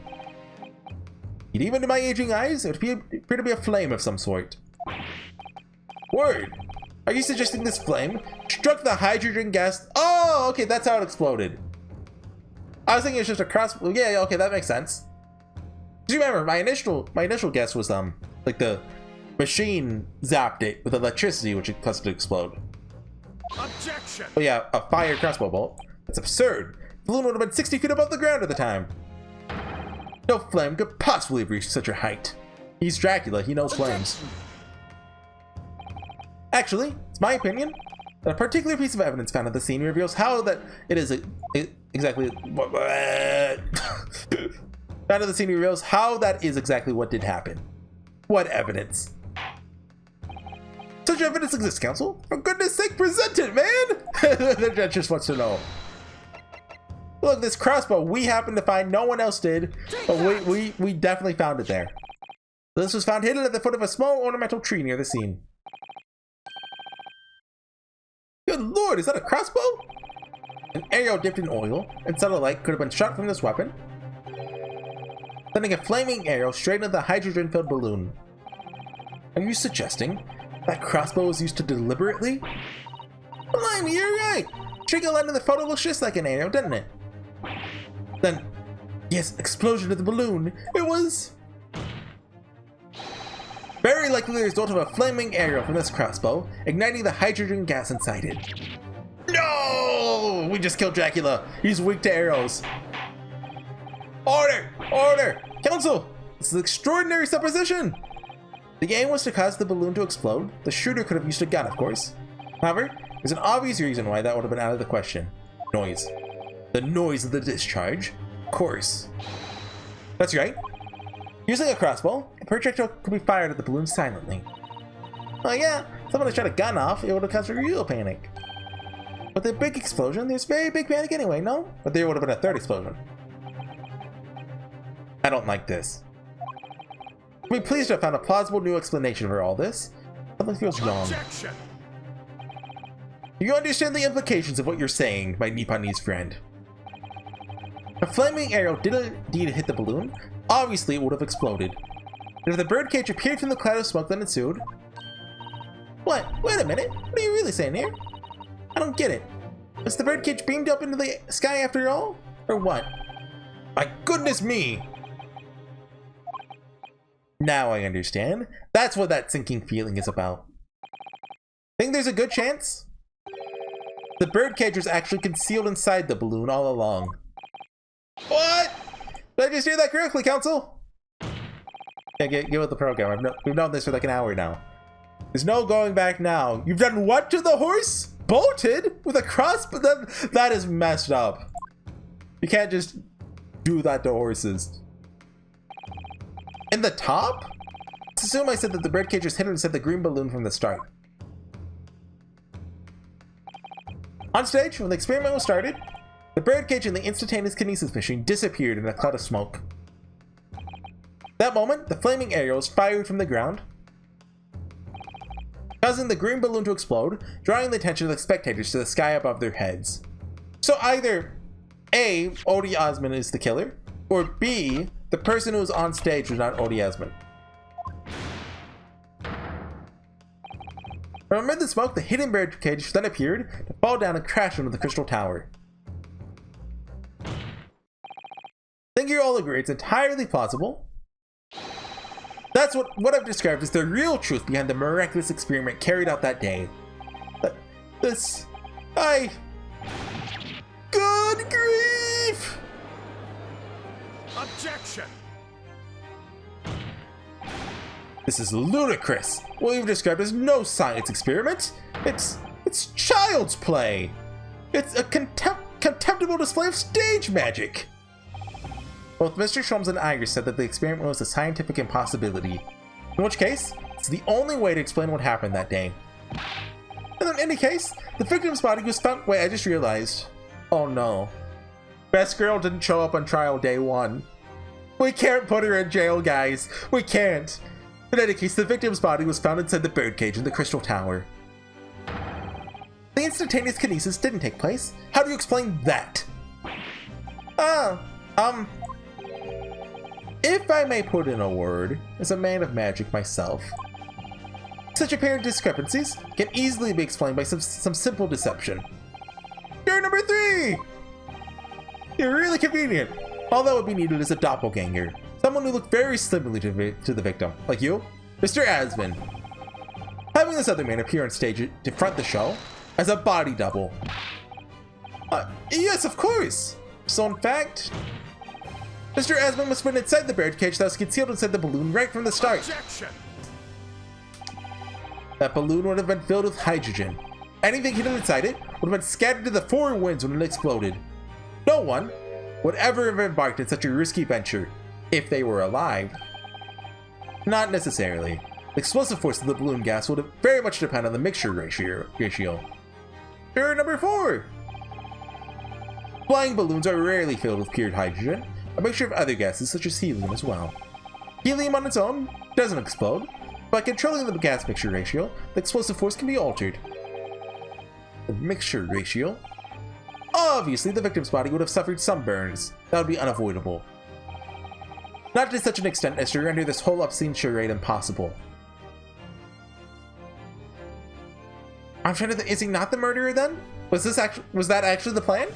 Yet even to my aging eyes, it would appear to be a flame of some sort. Word! Are you suggesting this flame struck the hydrogen gas? Oh, okay, that's how it exploded. I was thinking it's just a cross. Yeah, okay, that makes sense. Do you remember my initial guess was like the machine zapped it with electricity, which it caused it to explode. Objection. But yeah, a fire crossbow bolt. That's absurd. The balloon would have been 60 feet above the ground at the time. No flame could possibly have reached such a height. He's Dracula. He knows flames. Actually, it's my opinion that a particular piece of evidence found at the scene reveals how that it is exactly. Down to the scene reveals how that is exactly what did happen. What evidence? Such evidence exists, Council. For goodness sake, present it, man! The judge just wants to know. Look, this crossbow we happened to find, no one else did, but we definitely found it there. This was found hidden at the foot of a small ornamental tree near the scene. Good lord, is that a crossbow? An arrow dipped in oil and subtle light could have been shot from this weapon, sending a flaming arrow straight into the hydrogen-filled balloon. Are you suggesting that crossbow was used to deliberately? Blimey, you're right! Trigger light in the photo looks just like an arrow, doesn't it? Then, yes, explosion of the balloon. It was very likely the result of a flaming arrow from this crossbow, igniting the hydrogen gas inside it. No! We just killed Dracula. He's weak to arrows. Order! Order! Council! This is extraordinary supposition! The aim was to cause the balloon to explode. The shooter could have used a gun, of course. However, there's an obvious reason why that would have been out of the question. Noise. The noise of the discharge. Of course. That's right. Using a crossbow, the projectile could be fired at the balloon silently. Oh yeah, if someone had shot a gun off, it would have caused a real panic. With the big explosion, there's very big panic anyway, no? But there would have been a third explosion. I don't like this. I'd be pleased to have found a plausible new explanation for all this. Something feels wrong. Objection. Do you understand the implications of what you're saying, my Nipponese friend? If a flaming arrow did indeed hit the balloon, obviously it would have exploded. And if the birdcage appeared from the cloud of smoke that ensued... What? Wait a minute. What are you really saying here? I don't get it. Was the birdcage beamed up into the sky after all? Or what? My goodness me! Now I understand. That's what that sinking feeling is about. Think there's a good chance? The birdcage was actually concealed inside the balloon all along. What? Did I just hear that correctly, Council? Yeah, get with the program. We've known this for like an hour now. There's no going back now. You've done what to the horse? Bolted? With a crossbow? That is messed up. You can't just do that to horses. In the top? Let's assume I said that the birdcage was hidden inside the green balloon from the start. On stage, when the experiment was started, the birdcage and the instantaneous kinesis machine disappeared in a cloud of smoke. That moment, the flaming arrows fired from the ground, causing the green balloon to explode, drawing the attention of the spectators to the sky above their heads. So either A, Odie Osmond is the killer, or B, the person who was on stage was not Odie Osmond. From amid the smoke, the hidden birdcage then appeared to fall down and crash into the crystal tower. I think you all agree it's entirely plausible. That's what I've described as the real truth behind the miraculous experiment carried out that day. But good grief! Objection. This is ludicrous. What you've described as no science experiment. It's child's play. It's a contemptible display of stage magic. Both Mr. Sholmes and Iger said that the experiment was a scientific impossibility. In which case, it's the only way to explain what happened that day. And in any case, the victim's body was found. Wait, I just realized. Oh no. Best girl didn't show up on trial day one. We can't put her in jail, guys. We can't. In any case, the victim's body was found inside the birdcage in the crystal tower. The instantaneous kinesis didn't take place. How do you explain that? If I may put in a word, as a man of magic myself, such apparent discrepancies can easily be explained by some simple deception. You're number 3! You're really convenient. All that would be needed is a doppelganger. Someone who looked very similarly to the victim, like you, Mr. Asmund. Having this other man appear on stage to front the show as a body double. Yes, of course. So in fact, Mr. Asmund must have been inside the birdcage that was concealed inside the balloon right from the start. Objection. That balloon would have been filled with hydrogen. Anything hidden inside it would have been scattered to the 4 winds when it exploded. No one would ever have embarked in such a risky venture. if they were alive. Not necessarily. The explosive force of the balloon gas would very much depend on the mixture ratio. Error number 4! Flying balloons are rarely filled with pure hydrogen, a mixture of other gases such as helium as well. Helium on its own doesn't explode. By controlling the gas mixture ratio, the explosive force can be altered. The mixture ratio? Obviously, the victim's body would have suffered some burns. That would be unavoidable. Not to such an extent as to render this whole obscene charade impossible. I'm trying to think, is he not the murderer then? Was that actually the plan?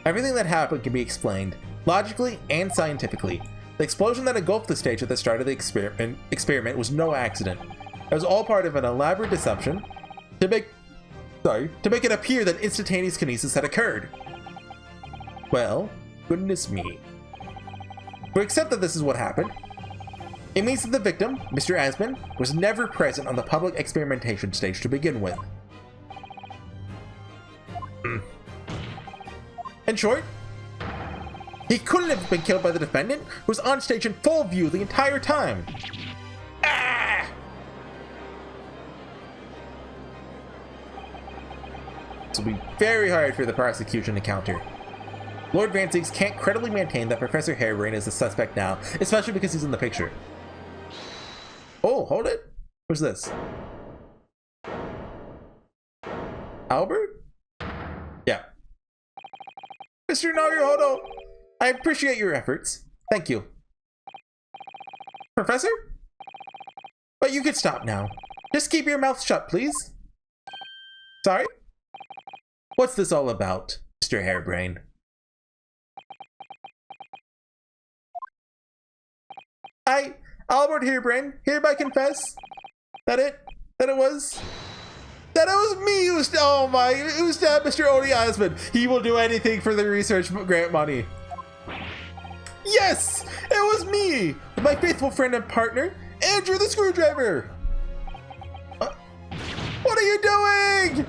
Everything that happened can be explained, logically and scientifically. The explosion that engulfed the stage at the start of the experiment was no accident. It was all part of an elaborate deception to make it appear that instantaneous kinesis had occurred. Well, goodness me. We accept that this is what happened. It means that the victim, Mr. Asman, was never present on the public experimentation stage to begin with. In short, he couldn't have been killed by the defendant, who was on stage in full view the entire time. Ah! This will be very hard for the prosecution to counter. Lord Van Zieks can't credibly maintain that Professor Harebrained is the suspect now, especially because he's in the picture. Oh, hold it. Who's this? Albert? Yeah. Mr. Naruhodo, I appreciate your efforts. Thank you. Professor? But you can stop now. Just keep your mouth shut, please. Sorry? What's this all about, Mr. Harebrained? I, Albert Harebrained, hereby confess that it was me who stabbed Mr. Odie Osmond. He will do anything for the research grant money. Yes, it was me, with my faithful friend and partner, Andrew the Screwdriver. What are you doing?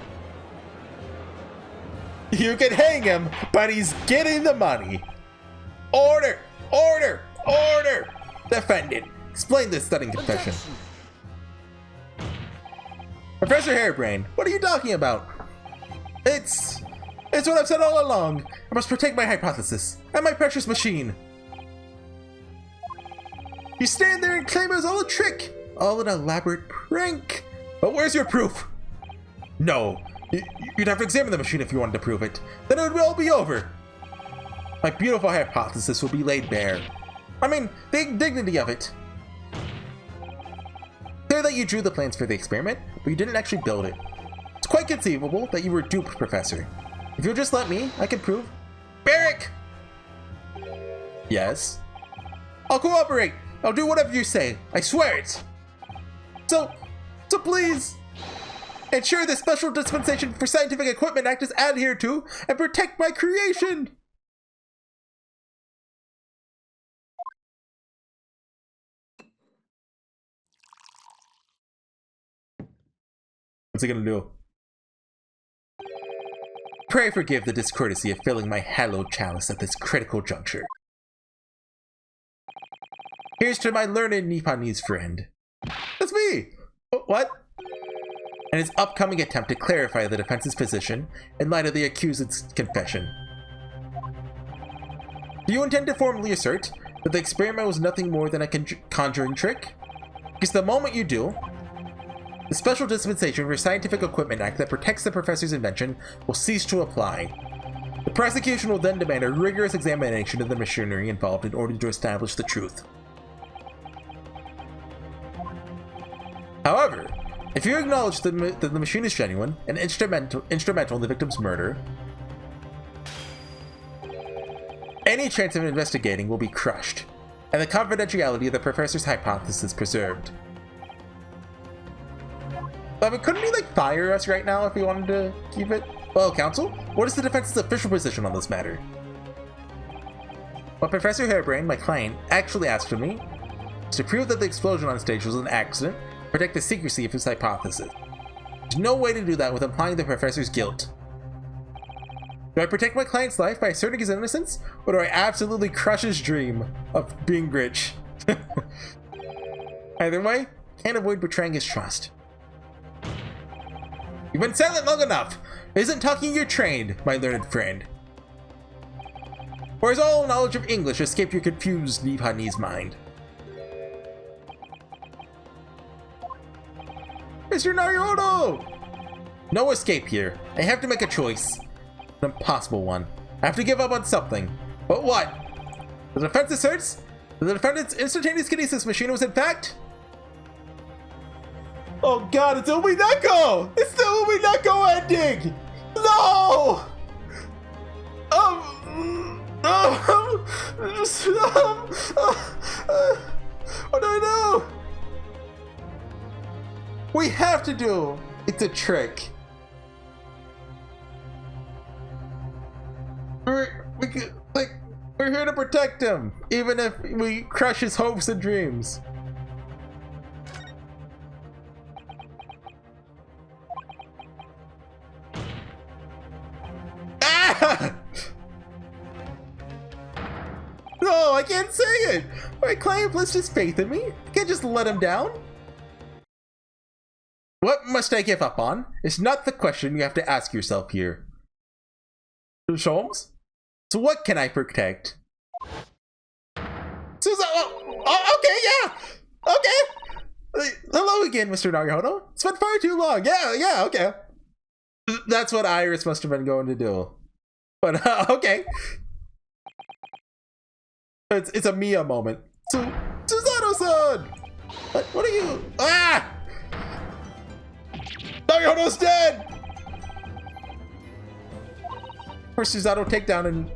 You can hang him, but he's getting the money. Order, order, order. Defendant, explain this stunning confession. Professor Harebrained, what are you talking about? It's what I've said all along. I must protect my hypothesis and my precious machine. You stand there and claim it was all a trick, all an elaborate prank. But where's your proof? No, you'd have to examine the machine if you wanted to prove it. Then it would all be over. My beautiful hypothesis will be laid bare. I mean, the indignity of it. Clear that you drew the plans for the experiment, but you didn't actually build it. It's quite conceivable that you were duped, Professor. If you'll just let me, I can prove. Barrick! Yes? I'll cooperate. I'll do whatever you say. I swear it. So please, ensure the Special Dispensation for Scientific Equipment Act is adhered to and protect my creation. What's he gonna do? Pray forgive the discourtesy of filling my hallowed chalice at this critical juncture. Here's to my learned Nipponese friend. That's me! What? And his upcoming attempt to clarify the defense's position in light of the accused's confession. Do you intend to formally assert that the experiment was nothing more than a conjuring trick? Because the moment you do, the Special Dispensation for Scientific Equipment Act that protects the professor's invention will cease to apply. The prosecution will then demand a rigorous examination of the machinery involved in order to establish the truth. However, if you acknowledge that the machine is genuine and instrumental in the victim's murder, any chance of investigating will be crushed, and the confidentiality of the professor's hypothesis preserved. I mean, couldn't he, like, fire us right now if he wanted to keep it? Well, counsel, what is the defense's official position on this matter? What Professor Harebrained, my client, actually asked of me is to prove that the explosion on stage was an accident, protect the secrecy of his hypothesis. There's no way to do that with implying the professor's guilt. Do I protect my client's life by asserting his innocence, or do I absolutely crush his dream of being rich? Either way, can't avoid betraying his trust. You've been silent long enough. Isn't talking you're trained, my learned friend. Or has all knowledge of English escaped your confused Nipponese mind? Mr. Naruto! No escape here. I have to make a choice. An impossible one. I have to give up on something. But what? The defense asserts that the defendant's instantaneous kinesis machine was in fact... Oh god, it's Umineko! It's the Umineko ending! No! What do I do? We have to do. It's a trick. We're here to protect him, even if we crush his hopes and dreams. Ah! No, I can't say it. My client placed his faith in me. I can't just let him down. What must I give up on? It's not the question you have to ask yourself here. Sholmes? So what can I protect? Susan, okay, yeah. Okay. Hello again, Mr. Naruto. It's been far too long. Yeah, okay. That's what Iris must have been going to do. But, okay. It's a Mia moment. Susanoo-san! What are you? Ah! Naruto's dead! First Susanoo takedown in,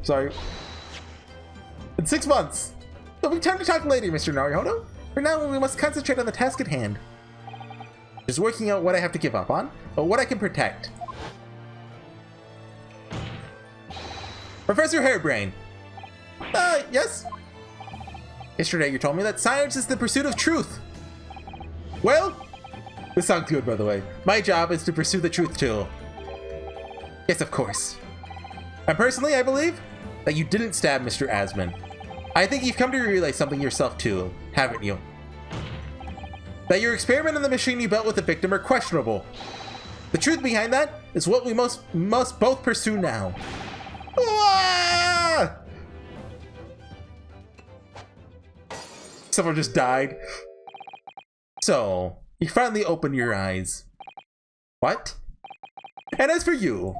in 6 months. There'll be time to talk later, Mr. Naruto. For now, we must concentrate on the task at hand. Just working out what I have to give up on, but what I can protect. Professor Hairbrain. Yes? Yesterday you told me that science is the pursuit of truth. Well, this sounds good, by the way. My job is to pursue the truth too. Yes, of course. And personally, I believe that you didn't stab Mr. Asman. I think you've come to realize something yourself too, haven't you? That your experiment on the machine you built with the victim are questionable. The truth behind that is what we must both pursue now. Ah! Someone just died. So, you finally open your eyes. What? And as for you,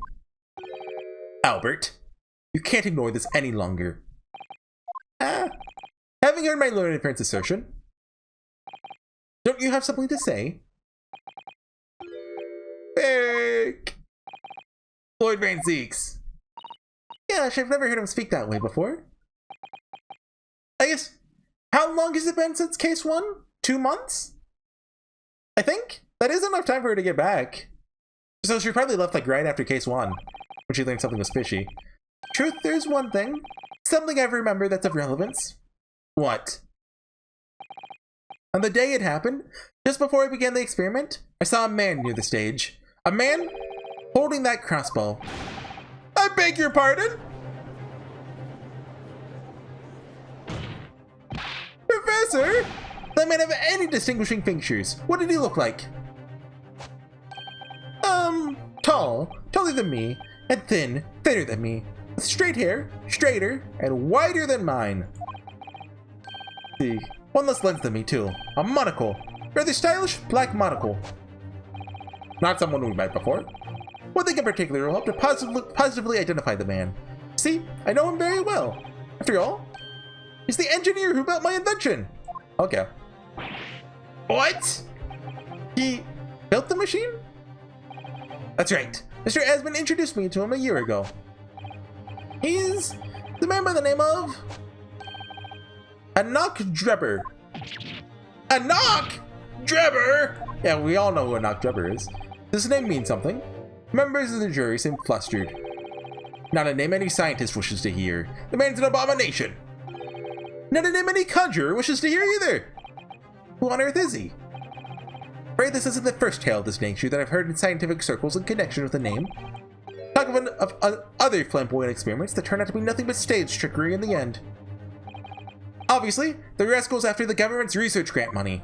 Albert, you can't ignore this any longer. Having heard my learned friend's assertion, don't you have something to say? Fake! Floyd Van Zeeks. Gosh, I've never heard him speak that way before. I guess, how long has it been since case 1? 2 months? I think that is enough time for her to get back. So she probably left like right after case 1, when she learned something was fishy. Truth, there's one thing. Something I remember that's of relevance. What? On the day it happened, just before I began the experiment, I saw a man near the stage. A man holding that crossbow. I beg your pardon? Professor? That man have any distinguishing features. What did he look like? Taller than me, and thinner than me. With straight hair, straighter, and wider than mine. See, one less lens than me too. A monocle. Rather stylish black monocle. Not someone we met before. One thing in particular will help to positively identify the man. See, I know him very well. After all, he's the engineer who built my invention. Okay. What? He built the machine? That's right. Mr. Asman introduced me to him a year ago. He's the man by the name of Enoch Drebber. Enoch Drebber? Yeah, we all know who Enoch Drebber is. This name means something. Members of the jury seem flustered. Not a name any scientist wishes to hear. The man's an abomination. Not a name any conjurer wishes to hear either. Who on earth is he? Afraid this isn't the first tale of this nature that I've heard in scientific circles in connection with the name. Talk of other flamboyant experiments that turned out to be nothing but stage trickery in the end. Obviously, the rest goes after the government's research grant money.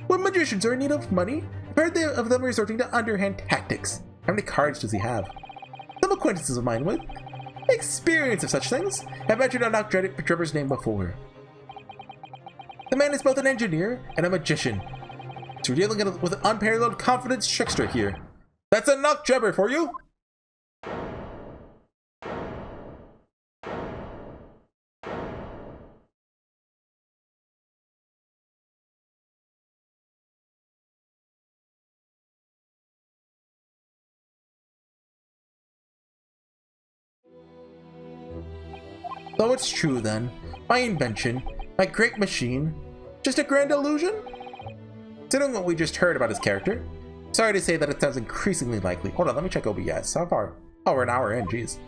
When magicians are in need of money, I've heard of them resorting to underhand tactics. How many cards does he have? Some acquaintances of mine with experience of such things have mentioned on Drebber's name before. The man is both an engineer and a magician. So we're dealing with an unparalleled confidence trickster here. That's a knock Drebber for you! So it's true then. My invention, my great machine, just a grand illusion? Considering what we just heard about his character, sorry to say that it sounds increasingly likely. Hold on, let me check OBS. How far? Oh, we're an hour in, jeez.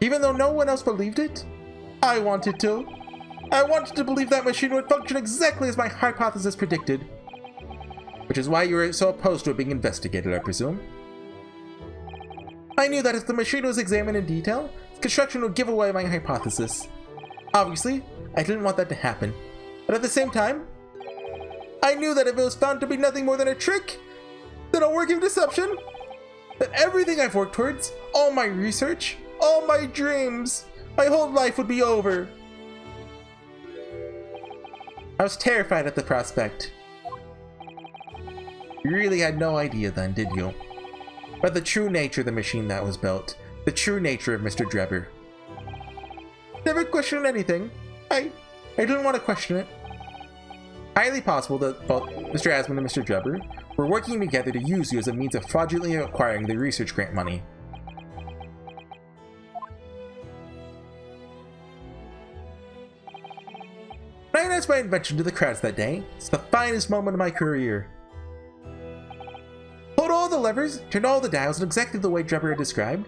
Even though no one else believed it, I wanted to. I wanted to believe that machine would function exactly as my hypothesis predicted. Which is why you were so opposed to it being investigated, I presume. I knew that if the machine was examined in detail, its construction would give away my hypothesis. Obviously, I didn't want that to happen. But at the same time, I knew that if it was found to be nothing more than a trick, then a working deception, that everything I've worked towards, all my research, all my dreams, my whole life would be over. I was terrified at the prospect. You really had no idea then, did you? About the true nature of the machine that was built. The true nature of Mr. Drebber. Never questioned anything. I didn't want to question it. Highly possible that both Mr. Asmund and Mr. Drebber were working together to use you as a means of fraudulently acquiring the research grant money. When I announced my invention to the crowds that day, it's the finest moment of my career. Pulled all the levers, turned all the dials in exactly the way Drebber had described.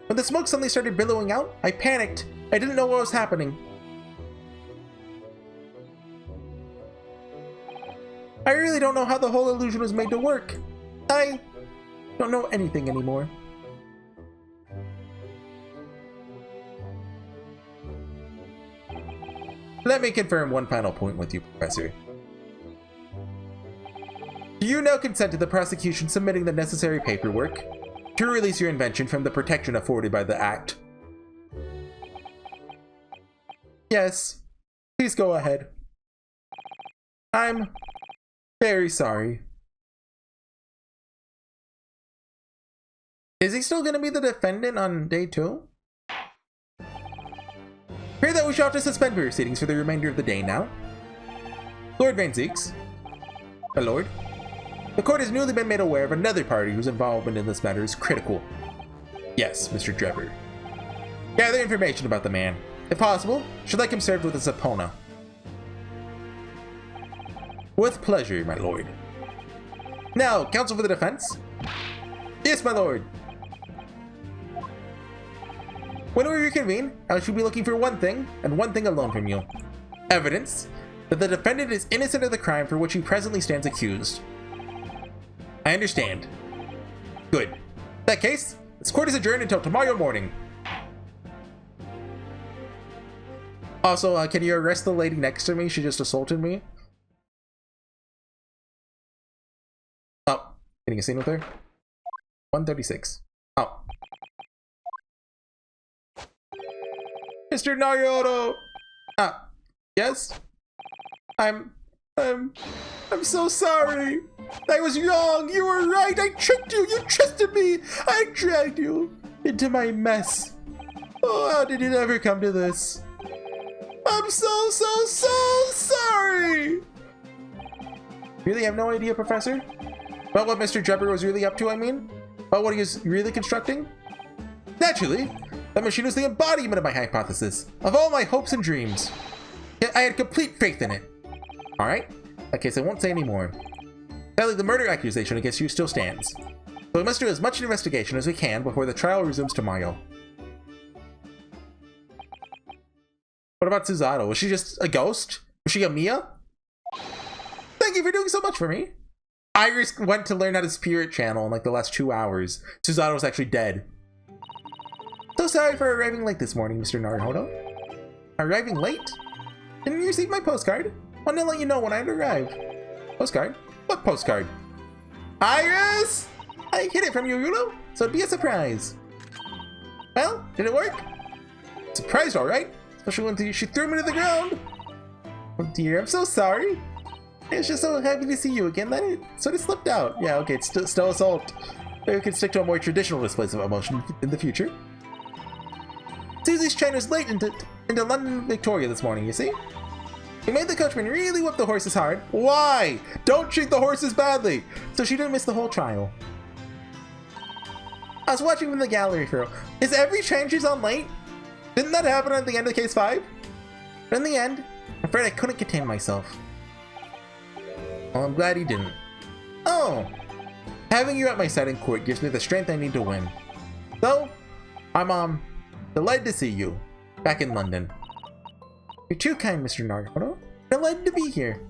When the smoke suddenly started billowing out, I panicked. I didn't know what was happening. I really don't know how the whole illusion was made to work. I don't know anything anymore. Let me confirm one final point with you, Professor. Do you now consent to the prosecution submitting the necessary paperwork to release your invention from the protection afforded by the Act? Yes. Please go ahead. I'm very sorry. Is he still going to be the defendant on day 2? Hear that we shall have to suspend proceedings for the remainder of the day now. Lord Van Zeeks. My lord. The court has newly been made aware of another party whose involvement in this matter is critical. Yes, Mr. Drebber. Gather information about the man. If possible, should like him served with a subpoena. With pleasure, my lord. Now, counsel for the defense? Yes, my lord. When we reconvene, I shall be looking for one thing, and one thing alone from you. Evidence that the defendant is innocent of the crime for which he presently stands accused. I understand. Good. In that case, this court is adjourned until tomorrow morning. Also, can you arrest the lady next to me? She just assaulted me. Oh, getting a scene with her? 136. Oh. Mr. Naruto! Ah, yes? I'm so sorry. I was wrong. You were right. I tricked you. You trusted me. I dragged you into my mess. Oh, how did it ever come to this? I'm so sorry. Really have no idea, Professor? About what Mr. Drebber was really up to, I mean? About what he was really constructing? Naturally, that machine was the embodiment of my hypothesis, of all my hopes and dreams. Yet I had complete faith in it. Alright, in that case I won't say any more. Sadly, the murder accusation against you still stands. So we must do as much investigation as we can before the trial resumes tomorrow. What about Suzato? Was she just a ghost? Was she a Mia? Thank you for doing so much for me. Iris went to learn how to spirit channel in like the last 2 hours. Susanoo was actually dead. So sorry for arriving late this morning, Mr. Naruhodo. Arriving late? Didn't you receive my postcard? Wanted to let you know when I'd arrived. Postcard? What postcard? Iris! I hid it from you, Yuno, so it'd be a surprise. Well, did it work? Surprised, alright. Especially when she threw me to the ground. Oh dear, I'm so sorry. I was just so happy to see you again that it sort of slipped out. Yeah, okay, it's still assault. Maybe we can stick to a more traditional displays of emotion in the future. Susie's train was late into London Victoria this morning, you see? We made the coachman really whip the horses hard. Why? Don't treat the horses badly! So she didn't miss the whole trial. I was watching from the gallery for Is every train she's on late? Didn't that happen at the end of case 5? But in the end, I'm afraid I couldn't contain myself. Well, I'm glad he didn't. Oh! Having you at my side in court gives me the strength I need to win. So, I'm delighted to see you back in London. You're too kind, Mr. Naruhodo. Delighted to be here.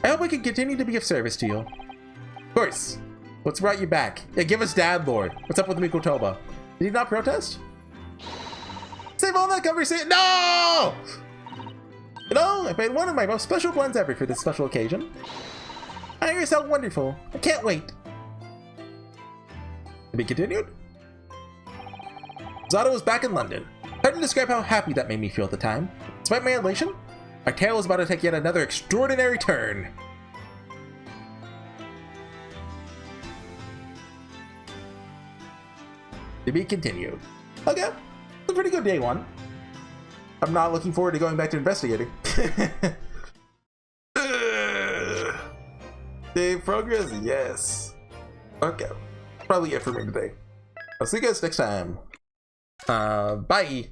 I hope I can continue to be of service to you. Of course. What's brought you back? Yeah, give us Dad Lord. What's up with Mikotoba? Did he not protest? Save all that conversation. No! You know, I made one of my most special blends ever for this special occasion. Iris, how wonderful. I can't wait. To be continued? Zato was back in London. Hard to describe how happy that made me feel at the time. Despite my elation, our tale was about to take yet another extraordinary turn. To be continued. Okay, it's a pretty good day one. I'm not looking forward to going back to investigating. Save progress? Yes. Okay, probably it for me today. I'll see you guys next time. Bye.